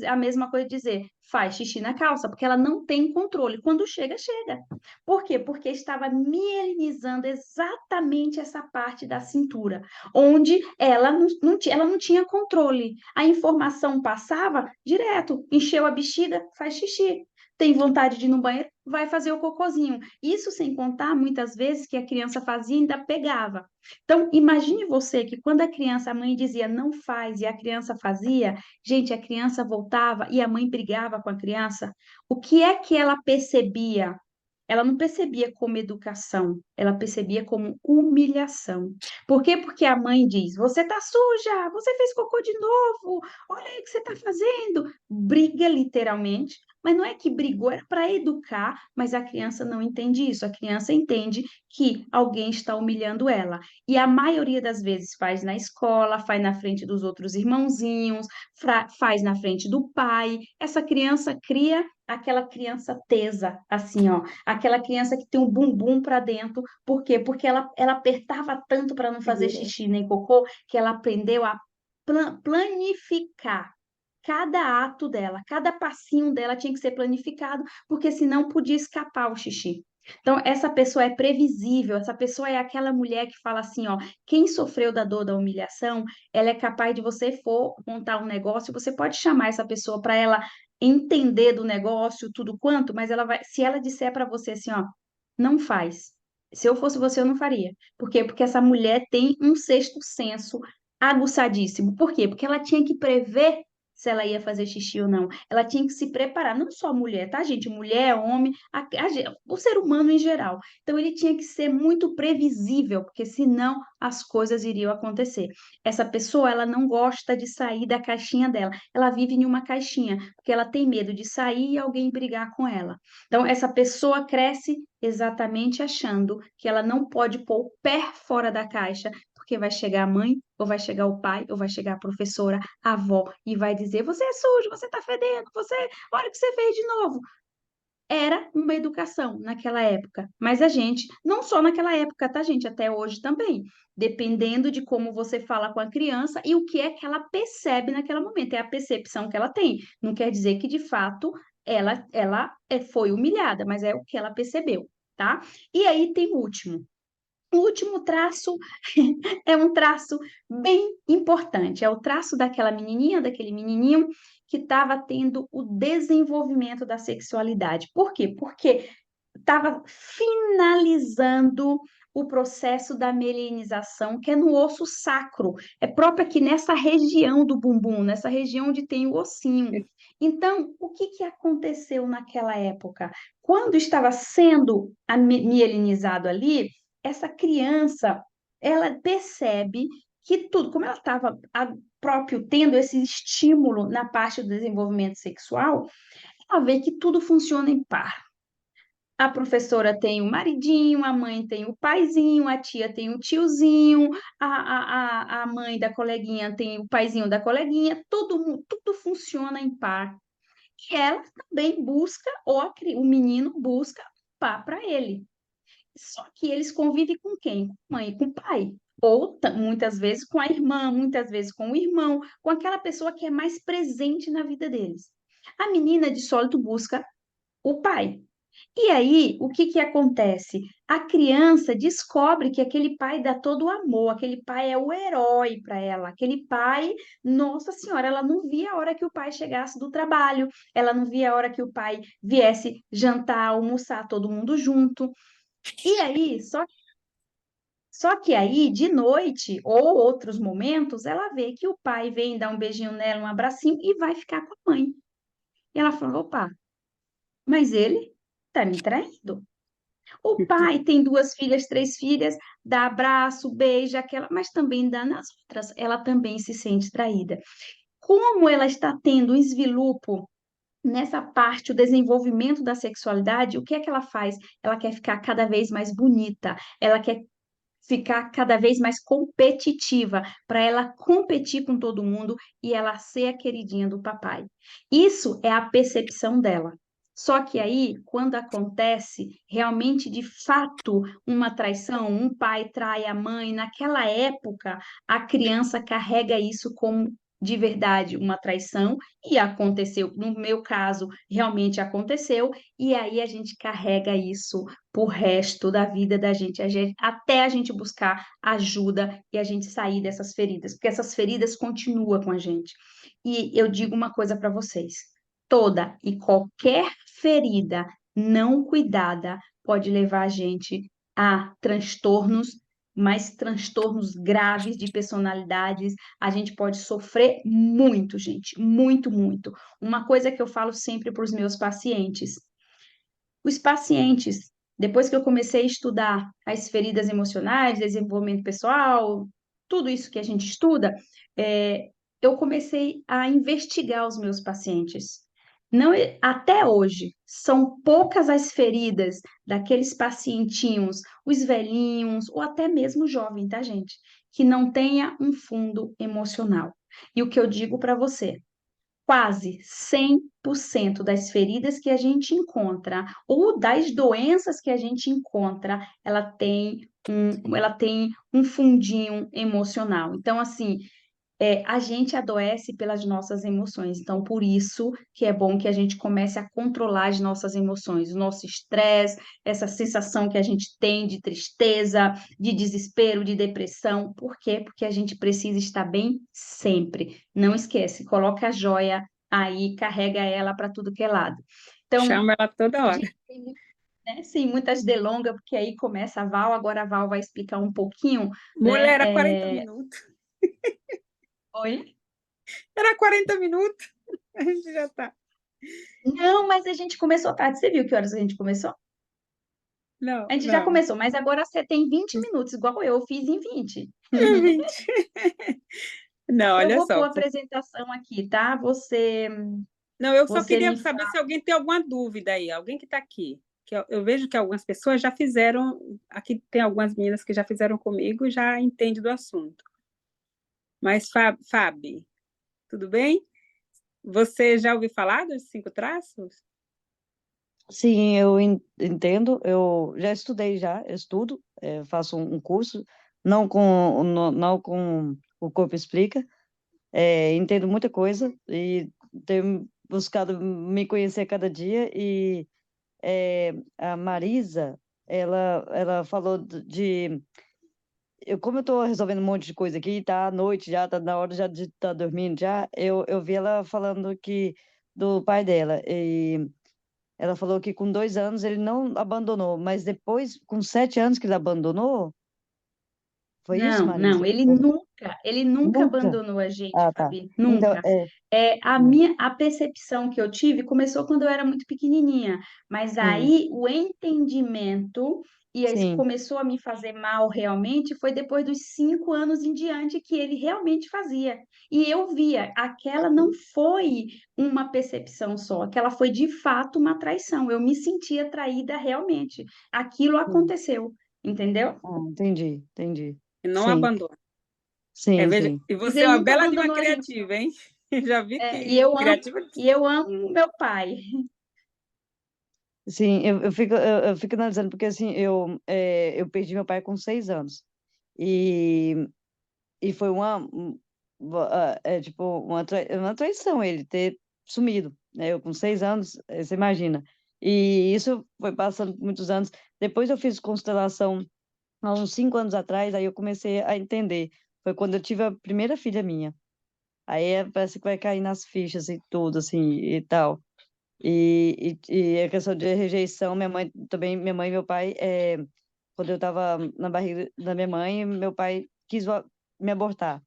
a mesma coisa de dizer faz xixi na calça, porque ela não tem controle. Quando chega, chega. Por quê? Porque estava mielinizando exatamente essa parte da cintura, onde ela não tinha controle. A informação passava direto, encheu a bexiga, faz xixi. Tem vontade de ir no banheiro, vai fazer o cocôzinho. Isso sem contar muitas vezes que a criança fazia e ainda pegava. Então, imagine você que quando a criança, a mãe dizia não faz e a criança fazia, gente, a criança voltava e a mãe brigava com a criança. O que é que ela percebia? Ela não percebia como educação, ela percebia como humilhação. Por quê? Porque a mãe diz: Você tá suja, você fez cocô de novo, olha aí o que você tá fazendo. Briga literalmente. Mas não é que brigou, era para educar, mas a criança não entende isso. A criança entende que alguém está humilhando ela. E a maioria das vezes faz na escola, faz na frente dos outros irmãozinhos, faz na frente do pai. Essa criança cria aquela criança tesa, assim, ó, aquela criança que tem um bumbum para dentro. Por quê? Porque ela apertava tanto para não fazer Segura. xixi nem cocô, que ela aprendeu a planificar cada ato dela, cada passinho dela tinha que ser planificado, porque senão podia escapar o xixi. Então, essa pessoa é previsível, essa pessoa é aquela mulher que fala assim, ó, quem sofreu da dor da humilhação, ela é capaz de você for montar um negócio, você pode chamar essa pessoa para ela entender do negócio, tudo quanto, mas ela vai, se ela disser para você assim, ó, não faz. Se eu fosse você, eu não faria. Por quê? Porque essa mulher tem um sexto senso aguçadíssimo. Por quê? Porque ela tinha que prever se ela ia fazer xixi ou não. Ela tinha que se preparar, não só mulher, tá, gente? Mulher, homem, o ser humano em geral. Então, ele tinha que ser muito previsível, porque senão as coisas iriam acontecer. Essa pessoa, ela não gosta de sair da caixinha dela. Ela vive em uma caixinha, porque ela tem medo de sair e alguém brigar com ela. Então, essa pessoa cresce exatamente achando que ela não pode pôr o pé fora da caixa, porque vai chegar a mãe, ou vai chegar o pai, ou vai chegar a professora, a avó, e vai dizer: você é sujo, você está fedendo, olha o que você fez de novo. Era uma educação naquela época, mas a gente, não só naquela época, tá, gente? Até hoje também, dependendo de como você fala com a criança e o que é que ela percebe naquele momento, é a percepção que ela tem. Não quer dizer que, de fato, foi humilhada, mas é o que ela percebeu, tá? E aí tem o último. O último traço é um traço bem importante, é o traço daquela menininha, daquele menininho que estava tendo o desenvolvimento da sexualidade. Por quê? Porque estava finalizando o processo da melinização, que é no osso sacro, é próprio aqui nessa região do bumbum, nessa região onde tem o ossinho. Então, o que que aconteceu naquela época? Quando estava sendo mielinizado ali, essa criança, ela percebe que tudo, como ela estava próprio tendo esse estímulo na parte do desenvolvimento sexual, ela vê que tudo funciona em par. A professora tem o maridinho, a mãe tem o paizinho, a tia tem o tiozinho, a mãe da coleguinha tem o paizinho da coleguinha, tudo funciona em par. E ela também busca, o menino busca par para ele. Só que eles convivem com quem? Com a mãe e com o pai. Ou muitas vezes com a irmã, muitas vezes com o irmão, com aquela pessoa que é mais presente na vida deles. A menina de sólido busca o pai. E aí, o que que acontece? A criança descobre que aquele pai dá todo o amor, aquele pai é o herói para ela, aquele pai, nossa senhora, ela não via a hora que o pai chegasse do trabalho, ela não via a hora que o pai viesse jantar, almoçar todo mundo junto. E aí, só que aí, de noite ou outros momentos, ela vê que o pai vem dar um beijinho nela, um abracinho e vai ficar com a mãe. E ela fala: opa, mas ele tá me traindo. O pai tem duas filhas, três filhas, dá abraço, beija aquela, mas também dá nas outras. Ela também se sente traída. Como ela está tendo um esvilupo nessa parte, o desenvolvimento da sexualidade, o que é que ela faz? Ela quer ficar cada vez mais bonita, ela quer ficar cada vez mais competitiva, para ela competir com todo mundo e ela ser a queridinha do papai. Isso é a percepção dela. Só que aí, quando acontece realmente de fato uma traição, um pai trai a mãe, naquela época a criança carrega isso como de verdade uma traição e aconteceu, no meu caso, realmente aconteceu, e aí a gente carrega isso pro resto da vida da gente, até a gente buscar ajuda e a gente sair dessas feridas, porque essas feridas continuam com a gente. E eu digo uma coisa para vocês: toda e qualquer ferida não cuidada pode levar a gente a transtornos, mais transtornos graves de personalidades. A gente pode sofrer muito, gente, muito, muito. Uma coisa que eu falo sempre para os meus pacientes: os pacientes, depois que eu comecei a estudar as feridas emocionais, desenvolvimento pessoal, tudo isso que a gente estuda, eu comecei a investigar os meus pacientes. Não, até hoje, são poucas as feridas daqueles pacientinhos, os velhinhos, ou até mesmo jovem, tá, gente? Que não tenha um fundo emocional. E o que eu digo para você, quase 100% das feridas que a gente encontra, ou das doenças que a gente encontra, ela tem um fundinho emocional. Então, assim, a gente adoece pelas nossas emoções. Então, por isso que é bom que a gente comece a controlar as nossas emoções, o nosso estresse, essa sensação que a gente tem de tristeza, de desespero, de depressão. Por quê? Porque a gente precisa estar bem sempre. Não esquece, coloca a joia aí, carrega ela para tudo que é lado. Então, Chama ela toda hora. gente, né, sem muitas delongas, porque aí começa a Val, agora a Val vai explicar um pouquinho, né? Mulher, era 40 minutos. Oi? Era 40 minutos. A gente já tá. Não, mas a gente começou tarde. Você viu que horas a gente começou? Não, A gente já não. começou, mas agora você tem 20 minutos, igual eu fiz em 20. 20. Não, Eu olha vou pôr só. a apresentação aqui, tá? Você, Não, eu só você queria me saber fala. se alguém tem alguma dúvida aí, alguém que está aqui. Que eu vejo que algumas pessoas já fizeram, aqui tem algumas meninas que já fizeram comigo e já entende do assunto. Mas, Fábio, tudo bem? Você já ouviu falar dos 5 traços? Sim, eu entendo. Eu já estudei já, eu estudo, faço um curso, não com o Corpo Explica, entendo muita coisa e tenho buscado me conhecer cada dia e a Marisa, ela falou como eu estou resolvendo um monte de coisa aqui, tá à noite já, tá na hora já de estar dormindo já, eu vi ela falando que do pai dela. Ela falou que com 2 anos ele não abandonou, mas depois, com 7 anos que ele abandonou, foi isso, Não, não, Marisa? ele nunca Nunca? abandonou a gente, Ah, tá. Fabi, Então, nunca. A percepção que eu tive começou quando eu era muito pequenininha, mas sim, aí o entendimento e isso sim, começou a me fazer mal realmente foi depois dos 5 anos em diante que ele realmente fazia. E eu via, aquela não foi uma percepção só, aquela foi de fato uma traição. Eu me sentia traída realmente. Aquilo sim. aconteceu, entendeu? Ah, entendi. E não Sim, abandona. sim, Veja, sim. e Mas você é ele uma nunca bela de uma abandonou a gente. criativa, hein? Já vi E que eu amo, criativa. e eu amo meu pai. Sim, eu fico analisando, porque assim, eu perdi meu pai com 6 anos. E, e foi tipo, uma traição ele ter sumido, né? Eu com 6 anos, você imagina. E isso foi passando por muitos anos. Depois eu fiz constelação há uns 5 anos atrás, aí eu comecei a entender. Foi quando eu tive a primeira filha minha. Aí parece que vai cair nas fichas e tudo, assim, e tal. E a questão de rejeição, minha mãe e meu pai, quando eu estava na barriga da minha mãe, meu pai quis me abortar.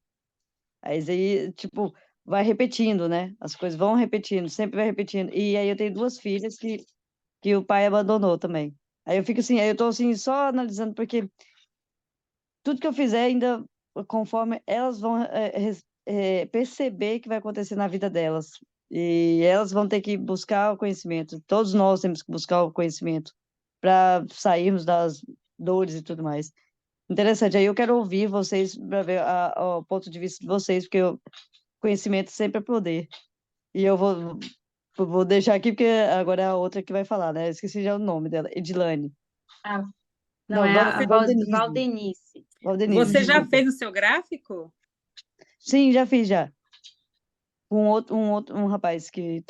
Aí, tipo, vai repetindo, né? As coisas vão repetindo, sempre vai repetindo. E aí eu tenho 2 filhas que o pai abandonou também. Aí eu fico assim, aí eu tô assim, só analisando, porque tudo que eu fizer ainda, conforme elas vão perceber que vai acontecer na vida delas. E elas vão ter que buscar o conhecimento. Todos nós temos que buscar o conhecimento para sairmos das dores e tudo mais. Interessante. Aí eu quero ouvir vocês para ver o ponto de vista de vocês, porque o conhecimento sempre é poder. E eu vou deixar aqui, porque agora é a outra que vai falar, né? Eu esqueci já o nome dela, Edilane. Ah, não, Não, é a Você, Valdenise. Valdenice. Valdenise, você já desculpa. fez o seu gráfico? Sim, já fiz já. Um rapaz que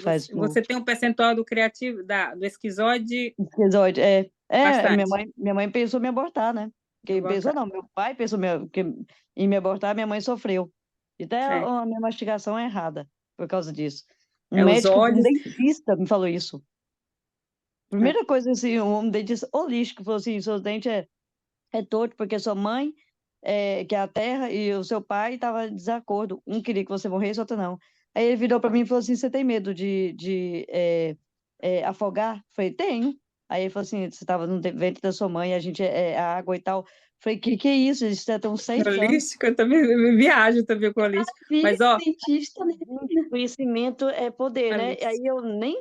faz no Você tem um percentual do criativo, do esquizoide esquizoide. Minha bastante. mãe pensou em me abortar, né? Eu Quem vou pensou botar. não, meu pai pensou em me abortar, minha mãe sofreu. E até É. a minha mastigação é errada por causa disso. Um É os médico, um olhos. dentista me falou isso. É. Primeira coisa, assim, um dentista holístico falou assim, seus dentes é torto porque sua mãe, que é a terra, e o seu pai estavam em desacordo. Um queria que você morresse, outro não. Aí ele virou para mim e falou assim, você tem medo de afogar? Eu falei, tenho. Aí ele falou assim, você estava no ventre da sua mãe, a gente a água e tal. Eu falei, que é isso? Eles já estão 6 anos. Holístico, eu também viajo também com holístico. Filho Mas, ó, dentista, né? conhecimento é poder, A né? luz. Aí eu nem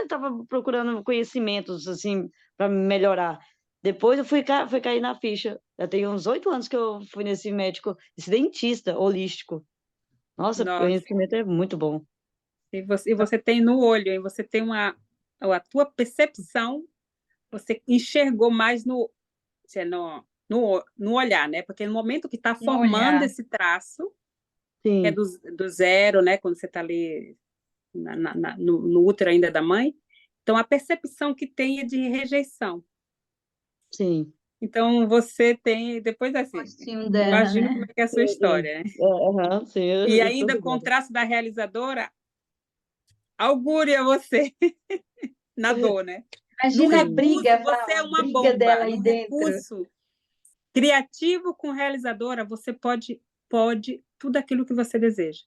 estava procurando conhecimentos, assim, para melhorar. Depois eu fui cair na ficha. Já tem uns 8 anos que eu fui nesse médico, esse dentista holístico. Nossa, o Nossa, conhecimento é muito bom. e você tem no olho, e você tem a tua percepção, você enxergou mais no olhar, né? Porque no momento que está No formando olhar. esse traço, que é Sim, do zero, né? Quando você está ali no útero ainda da mãe, então a percepção que tem é de rejeição. sim. Então você tem, depois O assim, rostinho dela, imagino como né? é que é a sua Sim, sim. história, né? Aham, sim, E eu tô ainda com o ligada. traço da realizadora, augure a você na dor, né? No Imagina a Sim, briga, recurso, você Val, é a uma briga bomba. dela No aí dentro. recurso criativo com realizadora, você pode tudo aquilo que você deseja.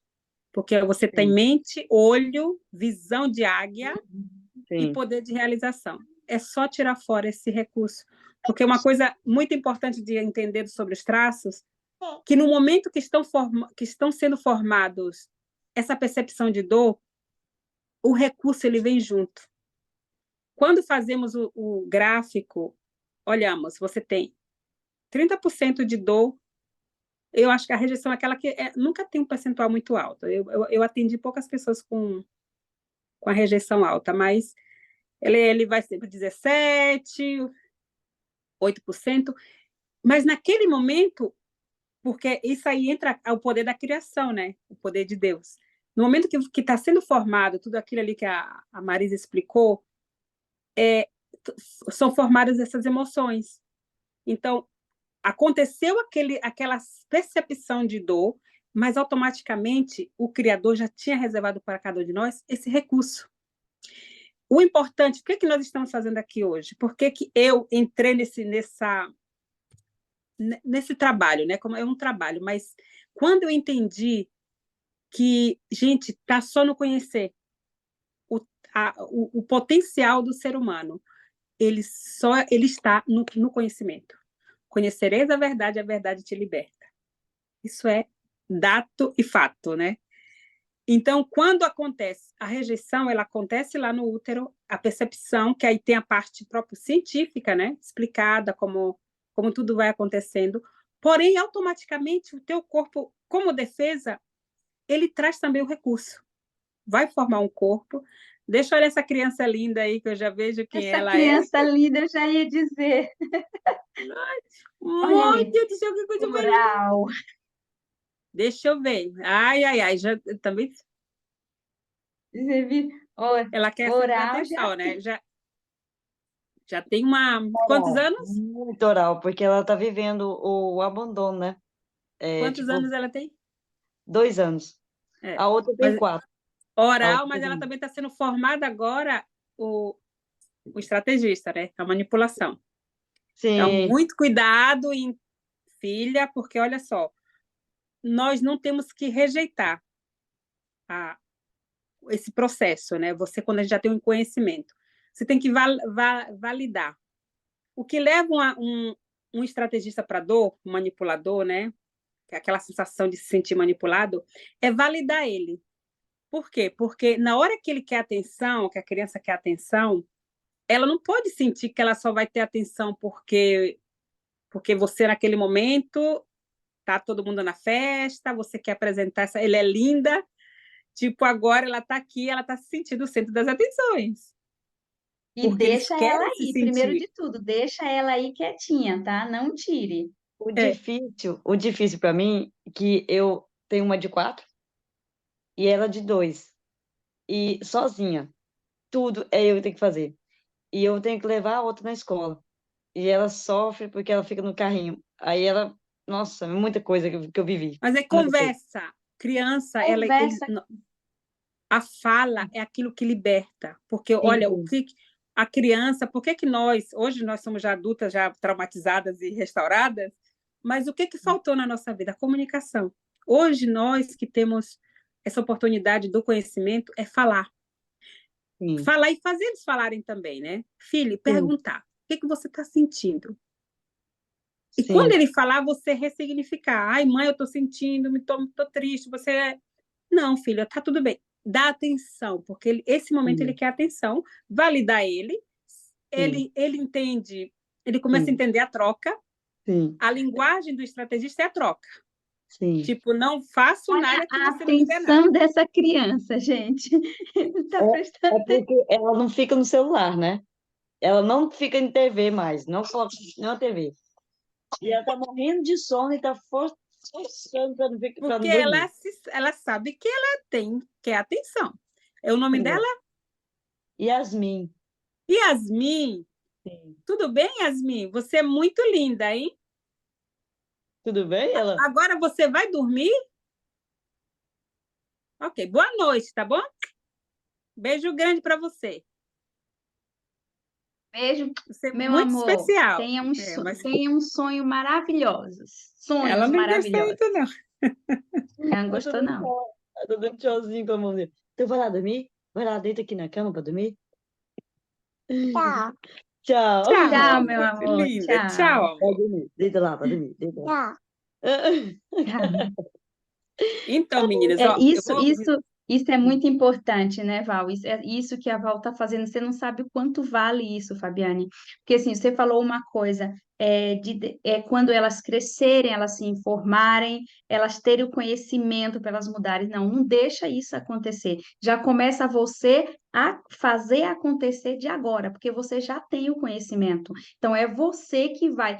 Porque você tem sim, mente, olho, visão de águia e sim, poder de realização. É só tirar fora esse recurso. Porque uma coisa muito importante de entender sobre os traços, que no momento que estão sendo formados essa percepção de dor, o recurso ele vem junto. Quando fazemos o gráfico, olhamos, você tem 30% de dor. Eu acho que a rejeição é aquela que nunca tem um percentual muito alto. Eu atendi poucas pessoas com a rejeição alta, mas ele vai ser 17, 8%. Mas naquele momento, porque isso aí entra o poder da criação, né? O poder de Deus. No momento que está sendo formado tudo aquilo ali que a Marisa explicou, são formadas essas emoções. Então, aconteceu aquela percepção de dor, mas automaticamente o Criador já tinha reservado para cada um de nós esse recurso. O importante, o que nós estamos fazendo aqui hoje? Por que eu entrei nesse trabalho, né? Como é um trabalho, mas quando eu entendi que, gente, está só no conhecer o potencial do ser humano, ele está no conhecimento. Conhecereis a verdade te liberta. Isso é dado e fato, né? Então, quando acontece a rejeição, ela acontece lá no útero, a percepção, que aí tem a parte própria científica, né? Explicada como tudo vai acontecendo. Porém, automaticamente, o teu corpo, como defesa, ele traz também o recurso. Vai formar um corpo. Deixa eu olhar essa criança linda aí, que eu já vejo quem Essa ela é. criança linda, eu já ia dizer. Olha Meu ali, Deus do céu, que coisa mais linda. oral. Deixa eu ver. Ai, ai, ai, já também Você viu? ela quer sempre Oral já atenção, né? Já tem quantos oral, anos? muito oral, porque ela tá vivendo o abandono, né? É, Quantos tipo, anos ela tem? 2 anos. É. A outra tem Mas 4. A oral, outra mas ela tem... também está sendo formada agora o estrategista, né? A manipulação. Então, Sim, muito cuidado em filha, porque olha só, nós não temos que rejeitar a, esse processo, né? Você, quando a gente já tem um conhecimento, você tem que validar. O que leva um estrategista para dor, um manipulador, né? Que é aquela sensação de se sentir manipulado, é validar ele. Por quê? Porque na hora que ele quer atenção, que a criança quer atenção, ela não pode sentir que ela só vai ter atenção porque você naquele momento tá todo mundo na festa, você quer apresentar essa, ele é linda, tipo agora ela tá aqui, ela tá se sentindo o centro das atenções, e porque eles deixa ela querem se aí, primeiro sentir. de tudo, deixa ela aí quietinha, tá? Não tire. É, o difícil para mim é que eu tenho uma de 4 e ela de 2. E sozinha, tudo é eu que tenho que fazer. E eu tenho que levar a outra na escola. E ela sofre porque ela fica no carrinho. Aí ela, nossa, muita coisa que eu vivi. mas é Muita coisa. conversa. Criança, Conversa. a fala é aquilo que liberta, porque olha o Sim, que a criança, por que nós, hoje nós somos já adultas, já traumatizadas e restauradas, mas o que faltou na nossa vida? A comunicação. Hoje nós que temos essa oportunidade do conhecimento é falar. sim, Falar e fazer eles falarem também, né? Filho, sim, perguntar, o que você está sentindo? E quando sim, ele falar, você ressignificar. Ai, mãe, eu estou sentindo, tô triste, você... Não, filho, tá tudo bem. dar atenção, porque esse momento ele quer atenção, validar ele, ele entende, ele começa a entender a troca, a linguagem do estrategista é a troca. Tipo, não faço nada que A você não me dê nada. atenção dessa criança, gente. Tá prestando É porque ela não fica no celular, né? Ela não fica em TV mais, não coloca na TV. E ela tá morrendo de sono e tá forçando para não ficar, pra não Porque dormir. ela sabe que ela quer atenção. O nome dela? Yasmin. Yasmin. Sim. Tudo bem, Yasmin? Você é muito linda, hein? Tudo bem, ela? Agora você vai dormir? Ok, boa noite, tá bom? Beijo grande para você. Beijo, Você é meu muito amor. especial. Tenha um, Mas tenha um sonho maravilhosos. ela Sonhos não gostou maravilhosos. muito, não. Ela não gostou, não. Eu tô dando tchauzinho com a mãozinha. Então vai lá dormir? Vai lá, deita aqui na cama para dormir? Tchau. Tchau. Tchau, Tchau, meu muito amor. linda. Tchau. Tchau, Vai amor. dormir. Deita lá, vai dormir. Deita lá. Tchau. Então, meninas, ó, eu vou... Isso é muito importante, né, Val? Isso é isso que a Val está fazendo. Você não sabe o quanto vale isso, Fabiane. Porque, assim, você falou uma coisa, quando elas crescerem, elas se informarem, elas terem o conhecimento para elas mudarem. Não deixa isso acontecer. Já começa você a fazer acontecer de agora, porque você já tem o conhecimento. Então, é você que vai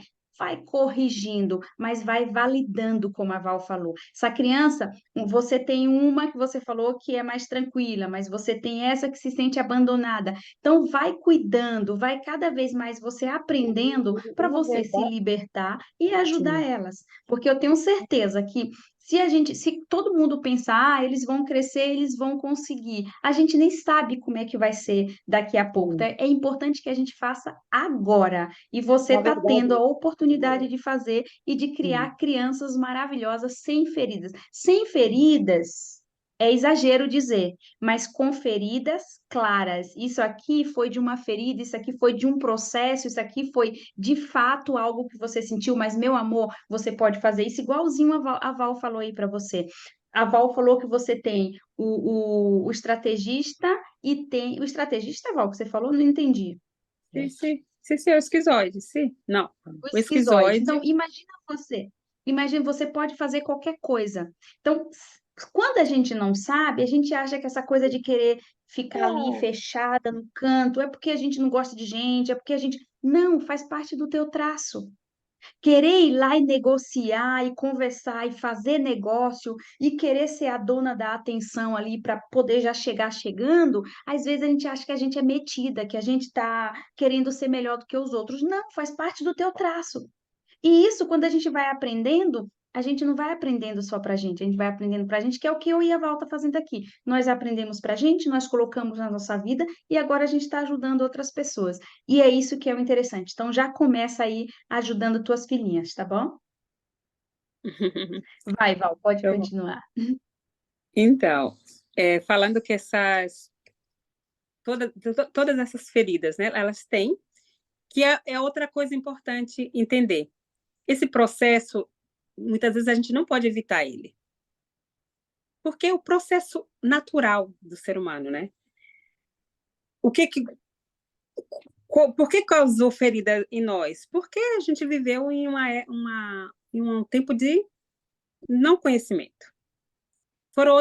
corrigindo, mas vai validando, como a Val falou. Essa criança, você tem uma que você falou que é mais tranquila, mas você tem essa que se sente abandonada. Então, vai cuidando, vai cada vez mais você aprendendo para você se libertar e ajudar elas. Porque eu tenho certeza que se todo mundo pensar, eles vão crescer, eles vão conseguir. A gente nem sabe como é que vai ser daqui a pouco. Então, é importante que a gente faça agora. E você Na está verdade, tendo a oportunidade de fazer e de criar crianças maravilhosas sem feridas. Sem feridas é exagero dizer, mas com feridas claras. Isso aqui foi de uma ferida, isso aqui foi de um processo, isso aqui foi de fato algo que você sentiu, mas meu amor, você pode fazer isso igualzinho a Val falou aí para você. A Val falou que você tem o estrategista e tem. O estrategista, Val, que você falou, não entendi. Sim, o esquizoide, sim. Não, O o esquizoide. esquizoide... Então, imagina, você pode fazer qualquer coisa. Então, quando a gente não sabe, a gente acha que essa coisa de querer ficar ali fechada no canto é porque a gente não gosta de gente, é porque a gente. Não, faz parte do teu traço. Querer ir lá e negociar e conversar e fazer negócio e querer ser a dona da atenção ali para poder já chegar chegando, às vezes a gente acha que a gente é metida, que a gente está querendo ser melhor do que os outros. Não, faz parte do teu traço. E isso, quando a gente vai aprendendo, a gente não vai aprendendo só para a gente vai aprendendo para a gente, que é o que eu e a Val tá fazendo aqui. Nós aprendemos para a gente, nós colocamos na nossa vida e agora a gente está ajudando outras pessoas. E é isso que é o interessante. Então, já começa aí ajudando tuas filhinhas, tá bom? Vai, Val, pode Tá bom. continuar. Então, falando que todas essas feridas, né, elas têm, que é outra coisa importante entender. Esse processo, muitas vezes a gente não pode evitar ele, porque é o processo natural do ser humano, né? Por que causou ferida em nós? Porque a gente viveu em um tempo de não conhecimento. Foram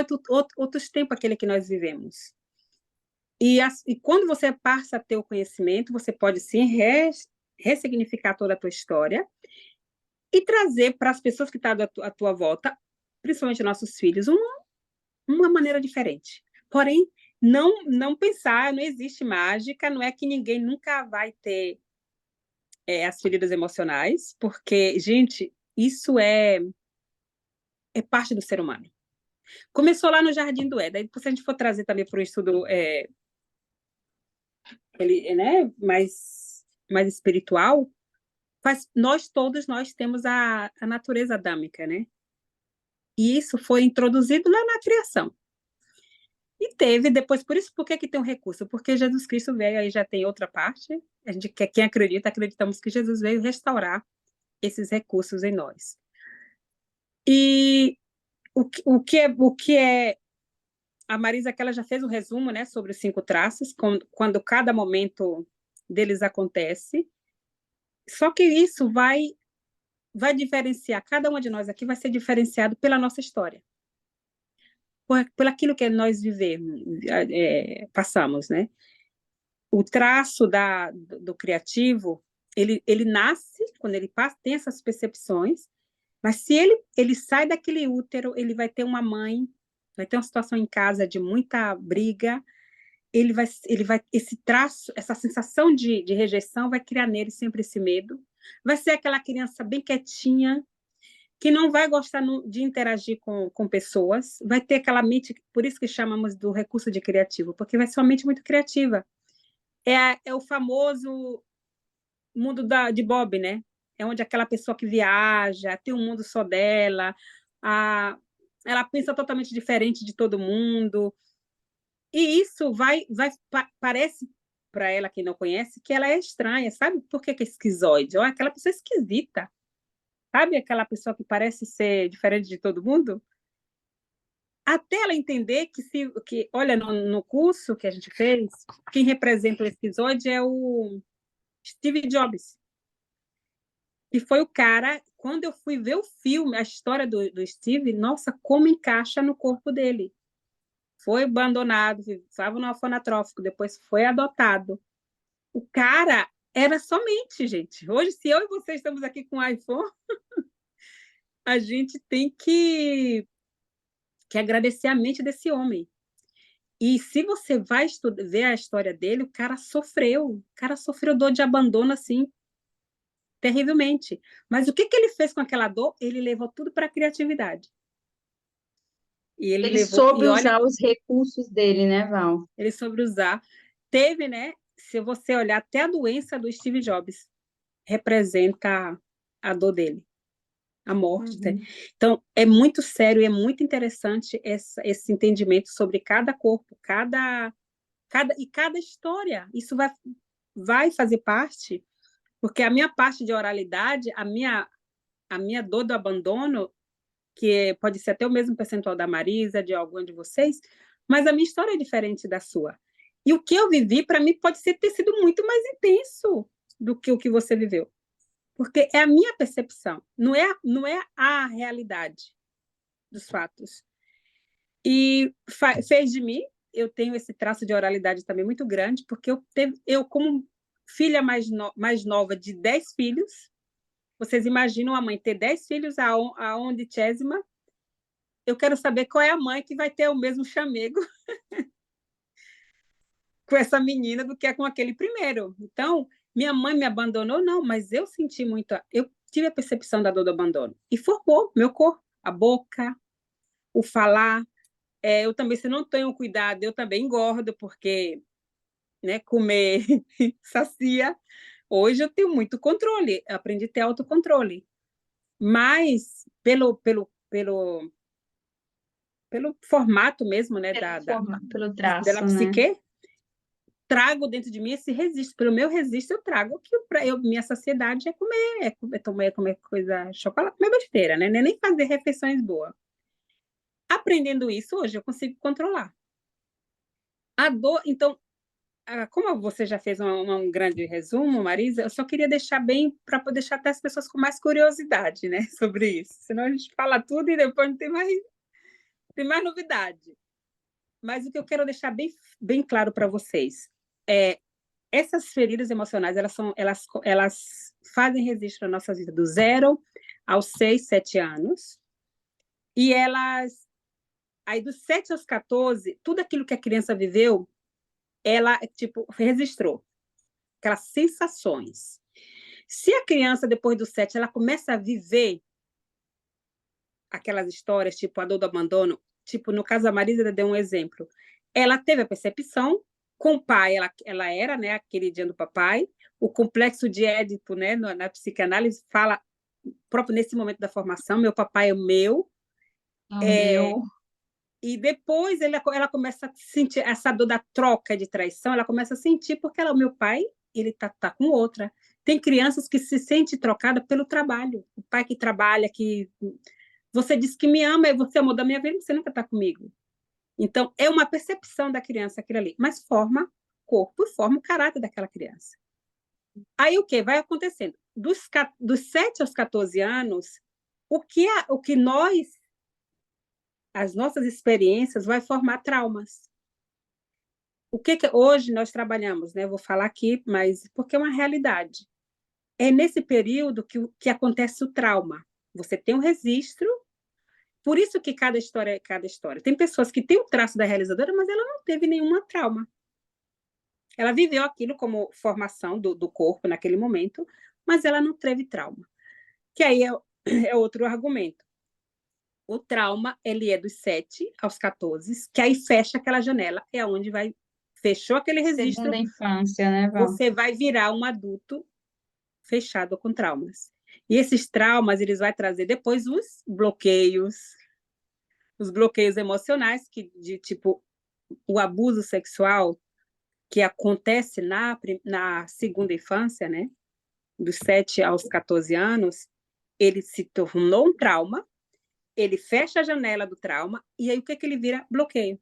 outros tempos aquele que nós vivemos. E quando você passa a ter o conhecimento, você pode sim ressignificar toda a tua história e trazer para as pessoas que estão à tua volta, principalmente nossos filhos, uma maneira diferente. Porém, não pensar, não existe mágica, não é que ninguém nunca vai ter as feridas emocionais, porque, gente, isso é parte do ser humano. Começou lá no Jardim do Éden, se a gente for trazer também para o estudo né, mais espiritual, todos nós temos a natureza adâmica, né? E isso foi introduzido lá na criação. E teve depois, por que tem um recurso? Porque Jesus Cristo veio, aí já tem outra parte, quem acreditamos que Jesus veio restaurar esses recursos em nós. E o que é a Marisa que ela já fez um resumo, né, sobre os 5 traços, quando cada momento deles acontece. Só que isso vai diferenciar, cada uma de nós aqui vai ser diferenciado pela nossa história, por aquilo que nós vivemos, passamos, né? O traço do criativo, ele nasce, quando ele passa, tem essas percepções, mas se ele sai daquele útero, ele vai ter uma mãe, vai ter uma situação em casa de muita briga, esse traço, essa sensação de rejeição vai criar nele sempre esse medo, vai ser aquela criança bem quietinha, que não vai gostar de interagir com pessoas, vai ter aquela mente, por isso que chamamos do recurso de criativo, porque vai ser uma mente muito criativa. É o famoso mundo de Bob, né? É onde aquela pessoa que viaja, tem um mundo só dela, ela pensa totalmente diferente de todo mundo, e isso parece para ela, quem não conhece, que ela é estranha, sabe? Por que é esquizoide? Ou aquela pessoa esquisita, sabe? Aquela pessoa que parece ser diferente de todo mundo. Até ela entender olha, no curso que a gente fez, quem representa o esquizoide é o Steve Jobs, que foi o cara, quando eu fui ver o filme, a história do Steve, nossa, como encaixa no corpo dele. Foi abandonado, estava no orfanotrófico, depois foi adotado. O cara era somente, gente. Hoje, se eu e você estamos aqui com o iPhone, a gente tem que agradecer a mente desse homem. E se você vai ver a história dele, o cara sofreu dor de abandono, assim, terrivelmente. Mas o que ele fez com aquela dor? Ele levou tudo para a criatividade. E Ele soube usar os recursos dele, né, Val? Ele soube usar. Teve, né? Se você olhar, até a doença do Steve Jobs representa a dor dele, a morte. Uhum. Então, é muito sério e é muito interessante esse entendimento sobre cada corpo, cada história. Isso vai fazer parte, porque a minha parte de oralidade, a minha dor do abandono, que pode ser até o mesmo percentual da Marisa, de algum de vocês, mas a minha história é diferente da sua. E o que eu vivi, para mim, pode ter sido muito mais intenso do que o que você viveu. Porque é a minha percepção, não é a realidade dos fatos. E fez de mim, eu tenho esse traço de oralidade também muito grande, porque eu como filha mais nova de 10 filhos, vocês imaginam a mãe ter 10 filhos, a 11ª, eu quero saber qual é a mãe que vai ter o mesmo chamego com essa menina do que é com aquele primeiro. Então, minha mãe me abandonou? Não, mas eu senti muito, eu tive a percepção da dor do abandono. E formou meu corpo, a boca, o falar. Eu também, se não tenho cuidado, eu também engordo, porque, né, comer sacia. Hoje eu tenho muito controle, aprendi a ter autocontrole. Mas, pelo formato mesmo, né, pelo traço, da psique, né? Trago dentro de mim esse registro. Pelo meu registro, eu trago que minha saciedade é comer coisa, chocolate, comer besteira, né? Nem fazer refeições boas. Aprendendo isso, hoje eu consigo controlar. A dor, então, como você já fez um grande resumo, Marisa, eu só queria deixar bem, para poder deixar até as pessoas com mais curiosidade, né, sobre isso. Senão a gente fala tudo e depois não tem mais novidade. Mas o que eu quero deixar bem claro para vocês é essas feridas emocionais, elas fazem registro na nossa vida do 0 aos 6, 7 anos, e aí dos 7 aos 14, tudo aquilo que a criança viveu, ela, registrou aquelas sensações. Se a criança, depois dos 7, ela começa a viver aquelas histórias, tipo a dor do abandono, tipo, no caso da Marisa, deu um exemplo. Ela teve a percepção, com o pai, ela era, né, a queridinha do papai, o complexo de Édipo, né, na psicanálise, fala, próprio nesse momento da formação, meu papai é o meu. Meu. E depois ela começa a sentir essa dor da troca de traição, ela começa a sentir, porque o meu pai, ele tá com outra. Tem crianças que se sentem trocadas pelo trabalho. O pai que trabalha, que você diz que me ama, e você amou da minha vida, você nunca está comigo. Então, é uma percepção da criança aquilo ali, mas forma corpo e forma o caráter daquela criança. Aí o que vai acontecendo? Dos 7 aos 14 anos, o que nós, as nossas experiências, vai formar traumas. O que hoje nós trabalhamos, né? Vou falar aqui, mas porque é uma realidade. É nesse período que acontece o trauma. Você tem um registro, por isso que cada história é cada história. Tem pessoas que têm o traço da realizadora, mas ela não teve nenhuma trauma. Ela viveu aquilo como formação do corpo naquele momento, mas ela não teve trauma. Que aí é outro argumento. O trauma, ele é dos 7 aos 14, que aí fecha aquela janela, é onde vai, fechou aquele registro, Segunda infância, né, Val? você vai virar um adulto fechado com traumas. E esses traumas, eles vão trazer depois os bloqueios emocionais, de tipo, o abuso sexual, que acontece na segunda infância, né? Dos 7 aos 14 anos, ele se tornou um trauma, ele fecha a janela do trauma, e aí o que ele vira? Bloqueio.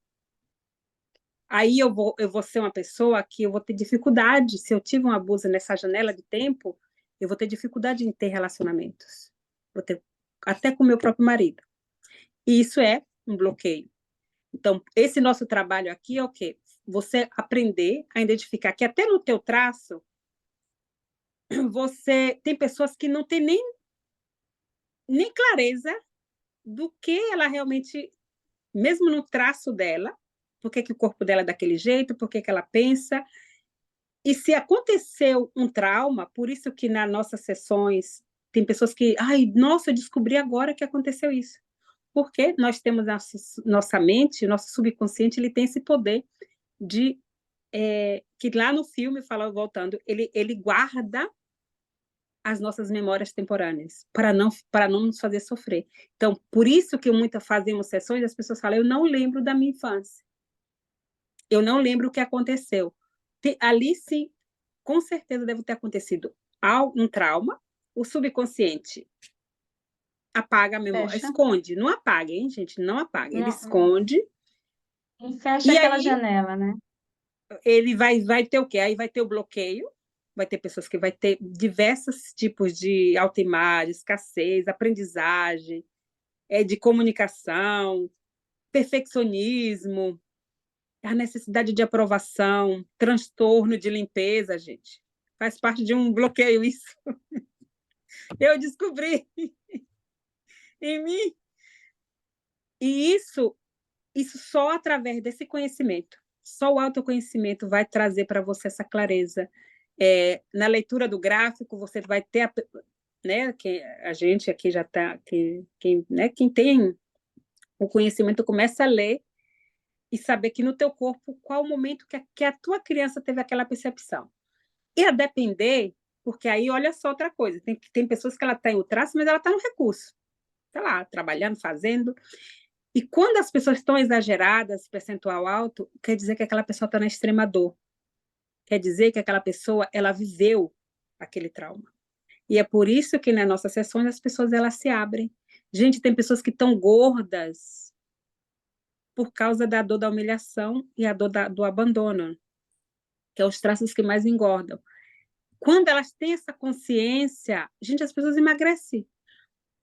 Aí eu vou ser uma pessoa que eu vou ter dificuldade, se eu tive um abuso nessa janela de tempo, eu vou ter dificuldade em ter relacionamentos. Vou ter, até com o meu próprio marido. E isso é um bloqueio. Então, esse nosso trabalho aqui é o quê? Você aprender a identificar que até no teu traço, você tem pessoas que não têm nem clareza do que ela realmente, mesmo no traço dela, por que o corpo dela é daquele jeito, por que ela pensa. E se aconteceu um trauma, por isso que nas nossas sessões tem pessoas que, ai, nossa, eu descobri agora que aconteceu isso. Porque nós temos nossa mente, nosso subconsciente, ele tem esse poder de que lá no filme, voltando, ele guarda as nossas memórias temporâneas para não nos fazer sofrer. Então, por isso que fazemos sessões, as pessoas falam, eu não lembro da minha infância. Eu não lembro o que aconteceu. Ali, sim, com certeza deve ter acontecido um trauma, o subconsciente apaga a memória, Fecha. esconde, não apaga, hein, gente? Não apaga, ele Não, esconde. e fecha E aquela aí janela, né? ele vai ter o quê? Aí vai ter o bloqueio, vai ter pessoas que vai ter diversos tipos de autoimagem, escassez, aprendizagem, de comunicação, perfeccionismo, a necessidade de aprovação, transtorno de limpeza, gente. Faz parte de um bloqueio isso. Eu descobri em mim. E isso só através desse conhecimento, só o autoconhecimento vai trazer para você essa clareza. Na leitura do gráfico, você vai ter, né, que a gente aqui já está, quem tem o conhecimento começa a ler e saber que no teu corpo, qual o momento que a tua criança teve aquela percepção. E a depender, porque aí olha só outra coisa, tem pessoas que ela está em traço, mas ela está no recurso, está lá, trabalhando, fazendo. E quando as pessoas estão exageradas, percentual alto, quer dizer que aquela pessoa está na extrema dor. Quer dizer que aquela pessoa, ela viveu aquele trauma. E é por isso que nas nossas sessões as pessoas elas se abrem. Gente, tem pessoas que estão gordas por causa da dor da humilhação e a dor do abandono, que é os traços que mais engordam. Quando elas têm essa consciência, gente, as pessoas emagrecem.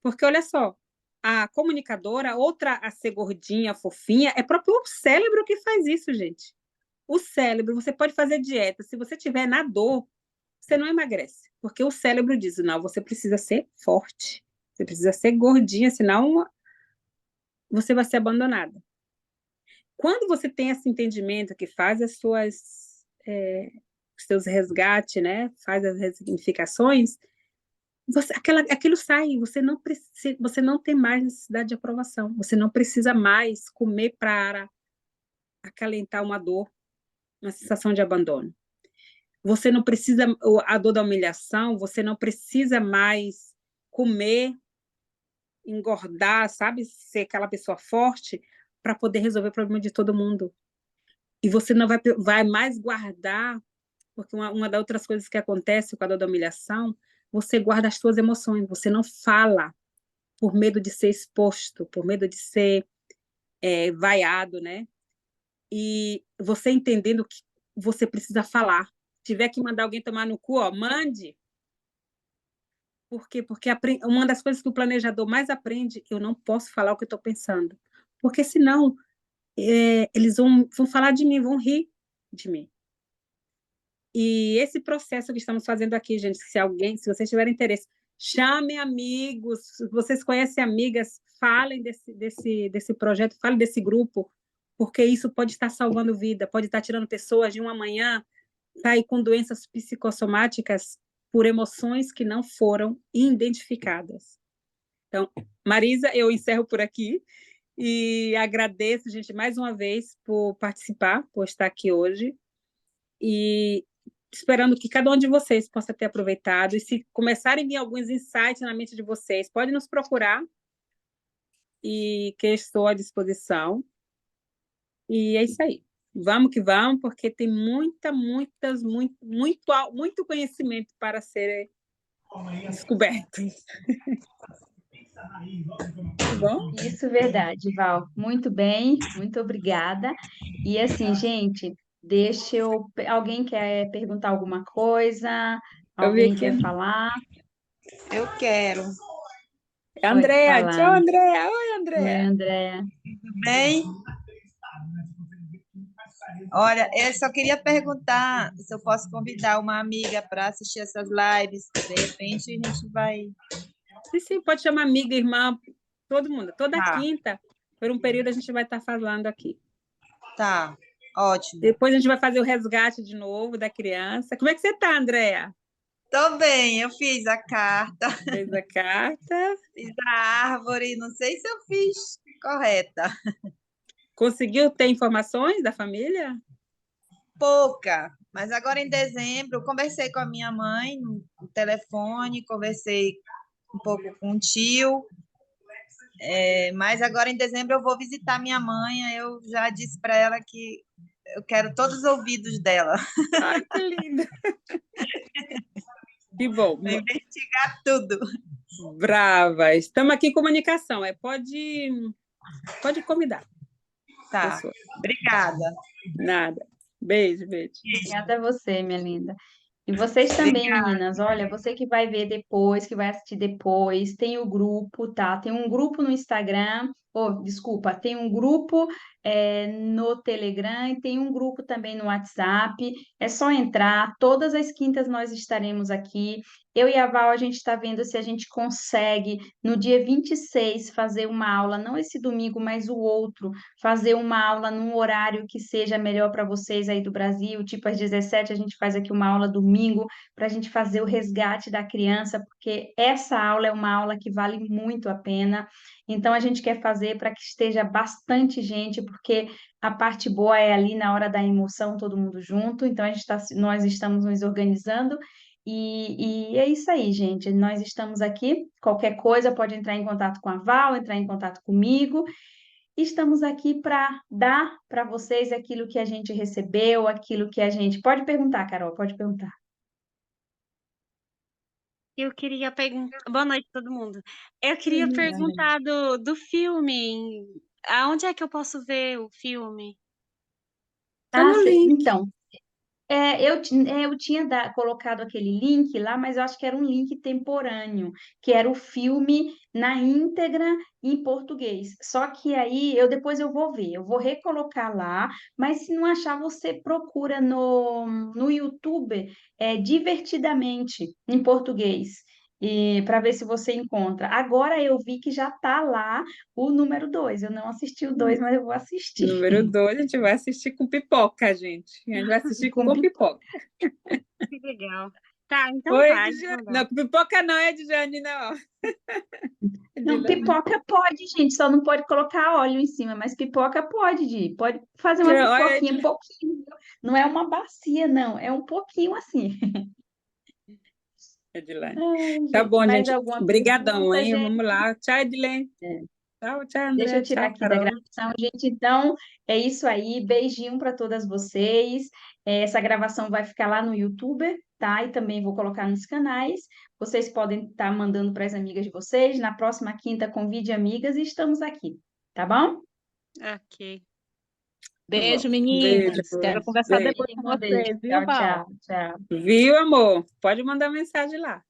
Porque, olha só, a comunicadora, outra a ser gordinha, fofinha, é próprio o cérebro que faz isso, gente. O cérebro, você pode fazer dieta, se você tiver na dor, você não emagrece, porque o cérebro diz, não, você precisa ser forte, você precisa ser gordinha, senão você vai ser abandonada. Quando você tem esse entendimento que faz os seus resgates, né, faz as resignificações, aquilo sai, você não tem mais necessidade de aprovação, você não precisa mais comer para acalentar uma dor, uma sensação de abandono. Você não precisa, a dor da humilhação, você não precisa mais comer, engordar, sabe? Ser aquela pessoa forte para poder resolver o problema de todo mundo. E você não vai mais guardar, porque uma das outras coisas que acontece com a dor da humilhação, você guarda as suas emoções, você não fala por medo de ser exposto, por medo de ser vaiado, né? e você entendendo que você precisa falar. Se tiver que mandar alguém tomar no cu, ó, mande. Por quê? Porque uma das coisas que o planejador mais aprende, eu não posso falar o que eu estou pensando. Porque senão eles vão falar de mim, vão rir de mim. E esse processo que estamos fazendo aqui, gente, se vocês tiverem interesse, chamem amigos, se vocês conhecem amigas, falem desse projeto, falem desse grupo, porque isso pode estar salvando vida, pode estar tirando pessoas de uma manhã, sair com doenças psicossomáticas por emoções que não foram identificadas. Então, Marisa, eu encerro por aqui e agradeço, gente, mais uma vez por participar, por estar aqui hoje. E esperando que cada um de vocês possa ter aproveitado. E se começarem a vir alguns insights na mente de vocês, pode nos procurar e que estou à disposição. E é isso aí. Vamos que vamos, porque tem muito conhecimento para ser descoberto. Tá bom? Isso, verdade, Val. Muito bem, muito obrigada. E assim, gente, alguém quer perguntar alguma coisa? Eu vi Alguém aqui. quer falar? Eu quero. Pode Andréa, tchau, falar. Andréa. Oi, Oi, Andréa. Andréa. Tudo bem? Olha, eu só queria perguntar se eu posso convidar uma amiga para assistir essas lives. De repente a gente vai. Sim, pode chamar amiga, irmã, todo mundo. Toda Tá, quinta, por um período, a gente vai estar falando aqui. tá, ótimo. Depois a gente vai fazer o resgate de novo da criança. Como é que você está, Andréa? Tô bem, eu fiz a carta, Fez a carta. fiz a árvore, não sei se eu fiz correta. Conseguiu ter informações da família? Pouca, mas agora em dezembro eu conversei com a minha mãe no telefone, conversei um pouco com o tio, mas agora em dezembro eu vou visitar minha mãe, eu já disse para ela que eu quero todos os ouvidos dela, Ai, que lindo. Que bom. para investigar tudo. Brava. Estamos aqui em comunicação. Pode convidar. Tá, Pessoa. obrigada. Nada. Beijo, beijo. Obrigada a você, minha linda. E vocês também, meninas, olha, você que vai ver depois, que vai assistir depois, tem o grupo, tá? Tem um grupo no Instagram, desculpa, tem um grupo no Telegram e tem um grupo também no WhatsApp. É só entrar, todas as quintas nós estaremos aqui. Eu e a Val, a gente está vendo se a gente consegue, no dia 26, fazer uma aula, não esse domingo, mas o outro, fazer uma aula num horário que seja melhor para vocês aí do Brasil, tipo às 17 a gente faz aqui uma aula domingo para a gente fazer o resgate da criança, porque essa aula é uma aula que vale muito a pena. Então a gente quer fazer para que esteja bastante gente, porque a parte boa é ali na hora da emoção, todo mundo junto. Então nós estamos nos organizando. E é isso aí, gente. Nós estamos aqui. Qualquer coisa pode entrar em contato com a Val, entrar em contato comigo. Estamos aqui para dar para vocês aquilo que a gente recebeu, aquilo que a gente. Pode perguntar, Carol, pode perguntar. Eu queria perguntar. Boa noite, todo mundo. Eu queria perguntar do filme. Aonde é que eu posso ver o filme? Tá no link. Então, eu tinha colocado aquele link lá, mas eu acho que era um link temporâneo, que era o filme na íntegra em português. Só que aí depois eu vou ver, eu vou recolocar lá, mas se não achar, você procura no YouTube, Divertidamente em português. E para ver se você encontra. Agora eu vi que já está lá o número 2. Eu não assisti o 2, mas eu vou assistir. Número 2, a gente vai assistir com pipoca, gente. A gente vai assistir Com com pipoca. Que legal. Tá, então Oi, vai. Não, pipoca não é de Jane, não. Não, pipoca pode, gente, só não pode colocar óleo em cima, mas pipoca pode fazer uma Olha, pipoquinha, pouquinho. Não é uma bacia, não, é um pouquinho assim. Edilene. Ai, Tá gente, bom, mais gente. alguma Obrigadão, pergunta, hein? gente? Vamos lá. Tchau, Edilene. Tchau, tchau, Deixa André. eu tirar Tchau, aqui da Carol. gravação, gente. Então, é isso aí. Beijinho para todas vocês. Essa gravação vai ficar lá no YouTube, tá? E também vou colocar nos canais. Vocês podem estar mandando para as amigas de vocês. Na próxima quinta, convide amigas e estamos aqui, tá bom? Ok. Beijo, Bom, meninas. beijo. Quero conversar Beijo. depois com Um beijo. vocês, viu, Tchau, Val? tchau, tchau. Viu, amor? Pode mandar mensagem lá.